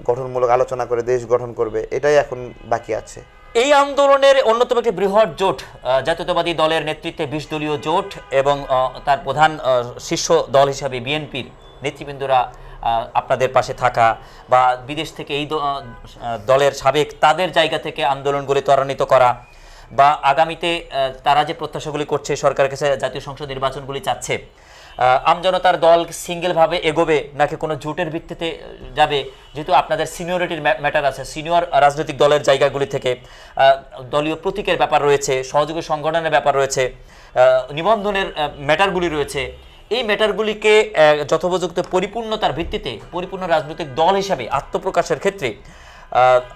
গঠনমূলক আলোচনা করে দেশ গঠন করবে, এটাই এখন বাকি আছে। এই আন্দোলনের অন্যতম একটি বৃহৎ জোট জাতীয়তাবাদী দলের নেতৃত্বে 20 দলীয় জোট এবং তার প্রধান শীর্ষ দল হিসাবে বিএনপির নেতৃবৃন্দরা আপনাদের পাশে থাকা বা বিদেশ থেকে এই দলের সাবেক তাদের জায়গা থেকে আন্দোলনগুলি ত্বরান্বিত করা বা আগামীতে তারা যে প্রত্যাশাগুলি করছে, সরকারের কাছে জাতীয় সংসদ নির্বাচনগুলি চাচ্ছে, আমজনতার দল সিঙ্গেলভাবে এগোবে নাকি কোনো জোটের ভিত্তিতে যাবে? যেহেতু আপনাদের সিনিয়রিটির ম্যাটার আছে, সিনিয়র রাজনৈতিক দলের জায়গাগুলি থেকে দলীয় প্রতীকের ব্যাপার রয়েছে, সহযোগী সংগঠনের ব্যাপার রয়েছে, নিবন্ধনের ম্যাটারগুলি রয়েছে, এই ম্যাটারগুলিকে যথোপযুক্ত পরিপূর্ণতার ভিত্তিতে পরিপূর্ণ রাজনৈতিক দল হিসাবে আত্মপ্রকাশের ক্ষেত্রে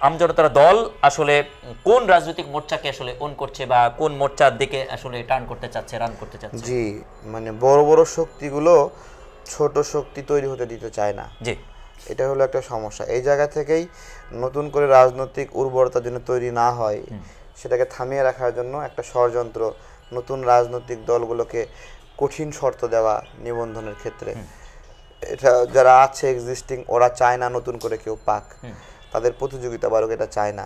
আমজনতার দল আসলে কোন রাজনৈতিক মোর্চাকে আসলে অন করছে বা কোন মোর্চার দিকে আসলে টার্ন করতে চাচ্ছে, রান করতে চাচ্ছে? জি, মানে বড় বড় শক্তিগুলো ছোট শক্তি তৈরি হতে দিতে চায় না। জি, এটা হলো একটা সমস্যা। এই জায়গা থেকেই নতুন করে রাজনৈতিক উর্বরতা যেন তৈরি না হয়, সেটাকে থামিয়ে রাখার জন্য একটা ষড়যন্ত্র, নতুন রাজনৈতিক দলগুলোকে কঠিন শর্ত দেওয়া নিবন্ধনের ক্ষেত্রে। এটা যারা আছে এক্সিস্টিং, ওরা চায় না নতুন করে কেউ পাক, তাদের প্রতিযোগিতা বাড়ুক, এটা চায় না।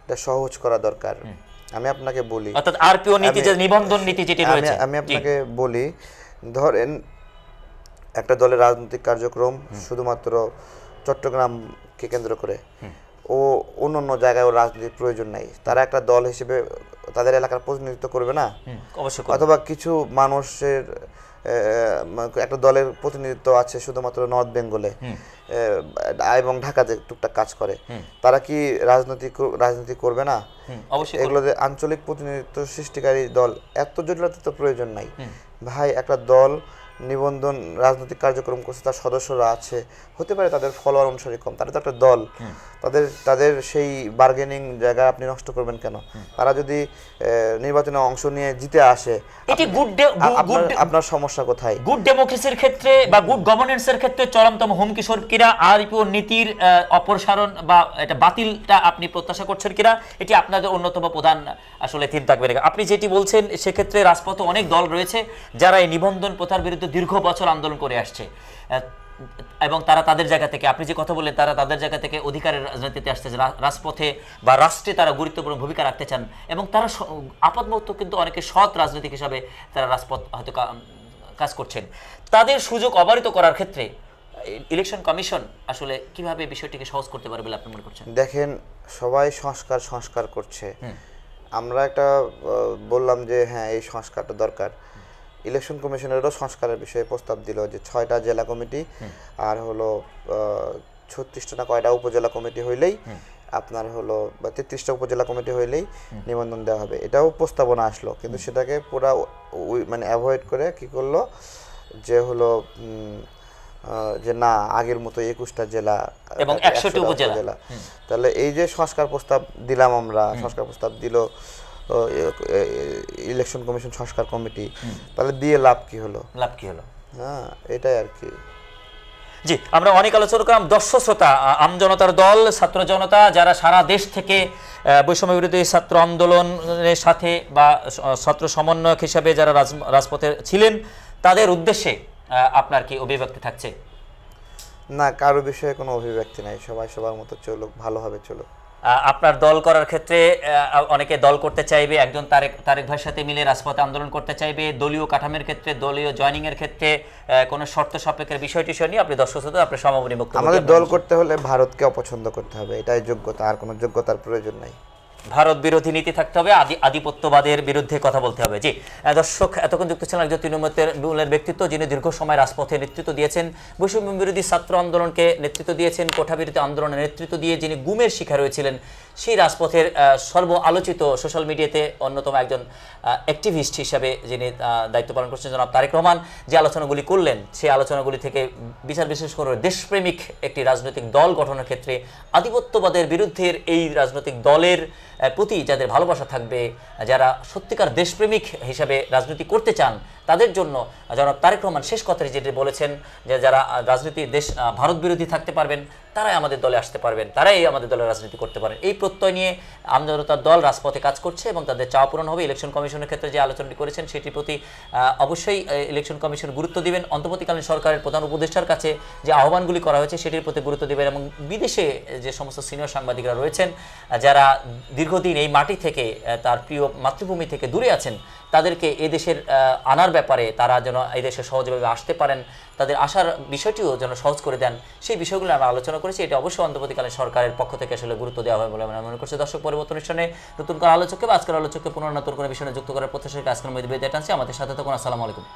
এটা সহজ করা দরকার। আমি আপনাকে বলি, অর্থাৎ আরপিও নীতি, যে নিবন্ধন নীতি যেটি রয়েছে, আমি আপনাকে বলি, ধরেন একটা দলের রাজনৈতিক কার্যক্রম শুধুমাত্র চট্টগ্রামকে কেন্দ্র করে, ও অন্য জায়গায় ও রাজনীতির প্রয়োজন নাই। তারা একটা দল হিসেবে তাদের এলাকার প্রতিনিধিত্ব করবে না? অবশ্যই। অথবা কিছু মানুষের একটা দলের প্রতিনিধিত্ব আছে শুধুমাত্র নর্থ বেঙ্গলে এবং ঢাকাতে টুকটাক কাজ করে, তারা কি রাজনীতি করবে না? অবশ্যই। এগুলোতে আঞ্চলিক প্রতিনিধিত্ব সৃষ্টিকারী দল, এত জটিলতা তো প্রয়োজন নাই ভাই। একটা দল নিবন্ধন রাজনৈতিক কার্যক্রম করছে, তার সদস্যরা আছে, হতে পারে তাদের ফলোয়ার অনুসারী কম, তারা তো একটা দল, তাদের সেই বার্গেনিং জায়গা আপনি নষ্ট করবেন কেন? তারা যদি নির্বাচনে অংশ নিয়ে জিতে আসে, আপনার সমস্যা কোথায়? গুড ডেমোক্রেসির ক্ষেত্রে বা গুড গভর্নেন্সের ক্ষেত্রে চরমতম হুমকি স্বরূপ কিনা আরপিও নীতির অপসারণ বা এটা বাতিলটা আপনি প্রত্যাশা করছেন কিনা, এটি আপনাদের অন্যতম প্রধান আসলে থিম থাকবে। আপনি যেটি বলছেন সেক্ষেত্রে রাজপথে অনেক দল রয়েছে যারা এই নিবন্ধন প্রথার বিরুদ্ধে দীর্ঘ বছর আন্দোলন করে আসছে এবং তারা তাদের জায়গা থেকে, আপনি যে কথা বললেন, তারা তাদের জায়গা থেকে অধিকারের রাজনীতিতে আসছে, রাজপথে বা রাষ্ট্রে তারা গুরুত্বপূর্ণ ভূমিকা রাখতে চান এবং তারা আপাতমত কিন্তু অনেকে সৎ রাজনীতিক হিসাবে তারা রাজপথ হয়তো কাজ করছেন। তাদের সুযোগ অবারিত করার ক্ষেত্রে ইলেকশন কমিশন আসলে কিভাবে বিষয়টিকে সহজ করতে পারে বলে আপনি মনে করছেন? দেখেন, সবাই সংস্কার সংস্কার করছে, আমরা একটা বললাম যে হ্যাঁ এই সংস্কারটা দরকার। ইলেকশন কমিশনেরও সংস্কারের বিষয়ে প্রস্তাব দিল যে 6টা জেলা কমিটি আর হলো 36টা না কয়টা উপজেলা কমিটি হইলেই আপনার হলো বা 33টা উপজেলা কমিটি হইলেই নিবন্ধন দেওয়া হবে। এটাও প্রস্তাবনা আসলো, কিন্তু সেটাকে পুরা মানে অ্যাভয়েড করে কি করলো যে হলো যে না আগের মতো 21টা জেলা এবং 100টি উপজেলা। তাহলে এই যে সংস্কার প্রস্তাব দিলাম আমরা, সংস্কার প্রস্তাব দিল ইলেকশন কমিশন সংস্কার কমিটি, তাহলে দিয়ে লাভ কি হলো? হ্যাঁ, এটাই আর কি। জি, আমরা অনেক আলোচনা করলাম। দর্শক শ্রোতা, আমজনতার দল, ছাত্র জনতা যারা সারা দেশ থেকে বৈষম্য বিরোধী ছাত্র আন্দোলনের সাথে বা ছাত্র সমন্বয়ক হিসাবে যারা রাজপথে ছিলেন, তাদের উদ্দেশ্যে আপনার কি অভিব্যক্তি থাকছে? না, কারো বিষয়ে কোনো অভিব্যক্তি নাই, সবাই সবার মতো চলুক, ভালোভাবে চলুক। আপনার দল করার ক্ষেত্রে অনেকে দল করতে চাইবে, একজন তারেক ভাইয়ের সাথে মিলে রাজপথে আন্দোলন করতে চাইবে, দলীয় কাঠামোর ক্ষেত্রে, দলীয় জয়েনিং এর ক্ষেত্রে কোনো শর্ত সাপেক্ষের বিষয়টি নিয়ে আপনি দর্শক শ্রোতা আপনার সমাপনী বক্তব্য। আমাদের দল করতে হলে ভারতকে অপছন্দ করতে হবে, এটাই যোগ্যতা, আর কোনো যোগ্যতার প্রয়োজন নাই। ভারত বিরোধী নীতি থাকতে হবে, আধিপত্যবাদের বিরুদ্ধে কথা বলতে হবে। জি দর্শক, এতক্ষণ যুক্ত ছিলেন একজন তৃণমূলের ব্যক্তিত্ব, যিনি দীর্ঘ সময় রাজপথে নেতৃত্ব দিয়েছেন, বৈষম্য বিরোধী ছাত্র আন্দোলনকে নেতৃত্ব দিয়েছেন, কোঠা বিরোধী আন্দোলনের নেতৃত্ব দিয়ে যিনি গুমের শিকার হয়েছিলেন, সেই রাজপথের সর্ব আলোচিত সোশ্যাল মিডিয়াতে অন্যতম একজন অ্যাক্টিভিস্ট হিসাবে যিনি দায়িত্ব পালন করছেন জনাব তারেক রহমান, যে আলোচনাগুলি করলেন, সেই আলোচনাগুলি থেকে বিচার বিশেষ করে দেশপ্রেমিক একটি রাজনৈতিক দল গঠনের ক্ষেত্রে আধিপত্যবাদের বিরুদ্ধের এই রাজনৈতিক দলের প্রতি যাদের ভালোবাসা থাকবে, যারা সত্যিকার দেশপ্রেমিক হিসাবে রাজনীতি করতে চান, তাদের জন্য জনাব তারেক রহমান শেষ কথাটি যেটি বলেছেন যে যারা রাজনীতি ভারত বিরোধী থাকতে পারবেন তারাই আমাদের দলে আসতে পারবেন, তারাই আমাদের দলে রাজনীতি করতে পারেন। এই প্রত্যয় নিয়ে আমজনতার দল রাজপথে কাজ করছে এবং তাদের চাওয়া পূরণ হবে। ইলেকশন কমিশনের ক্ষেত্রে যে আলোচনাটি করেছেন সেটির প্রতি অবশ্যই ইলেকশন কমিশন গুরুত্ব দিবেন। অন্তর্বর্তীকালীন সরকারের প্রধান উপদেষ্টার কাছে যে আহ্বানগুলি করা হয়েছে সেটির প্রতি গুরুত্ব দিবেন এবং বিদেশে যে সমস্ত সিনিয়র সাংবাদিকরা রয়েছেন যারা দীর্ঘদিন এই মাটি থেকে, তার প্রিয় মাতৃভূমি থেকে দূরে আছেন, তাদেরকে এদেশের আনার ব্যাপারে তারা যেন এই দেশে সহজভাবে আসতে পারেন, তাদের আসার বিষয়টিও যেন সহজ করে দেন, সেই বিষয়গুলো আমরা আলোচনা করেছি। এটা অবশ্যই অন্তর্বর্তীকালীন সরকারের পক্ষ থেকে আসলে গুরুত্ব দেওয়া হয় বলে আমরা মনে করছি। দর্শক, পরবর্তী অনুষ্ঠানে নতুন করে আলোচককে বা আজকের আলোচককে পুনর নতুন করে বিষয়ে যুক্ত করার প্রত্যাশাকে আজকের মধ্যে বিদায় টানছি। আমাদের সাথে থাকুন। আসসালামু আলাইকুম।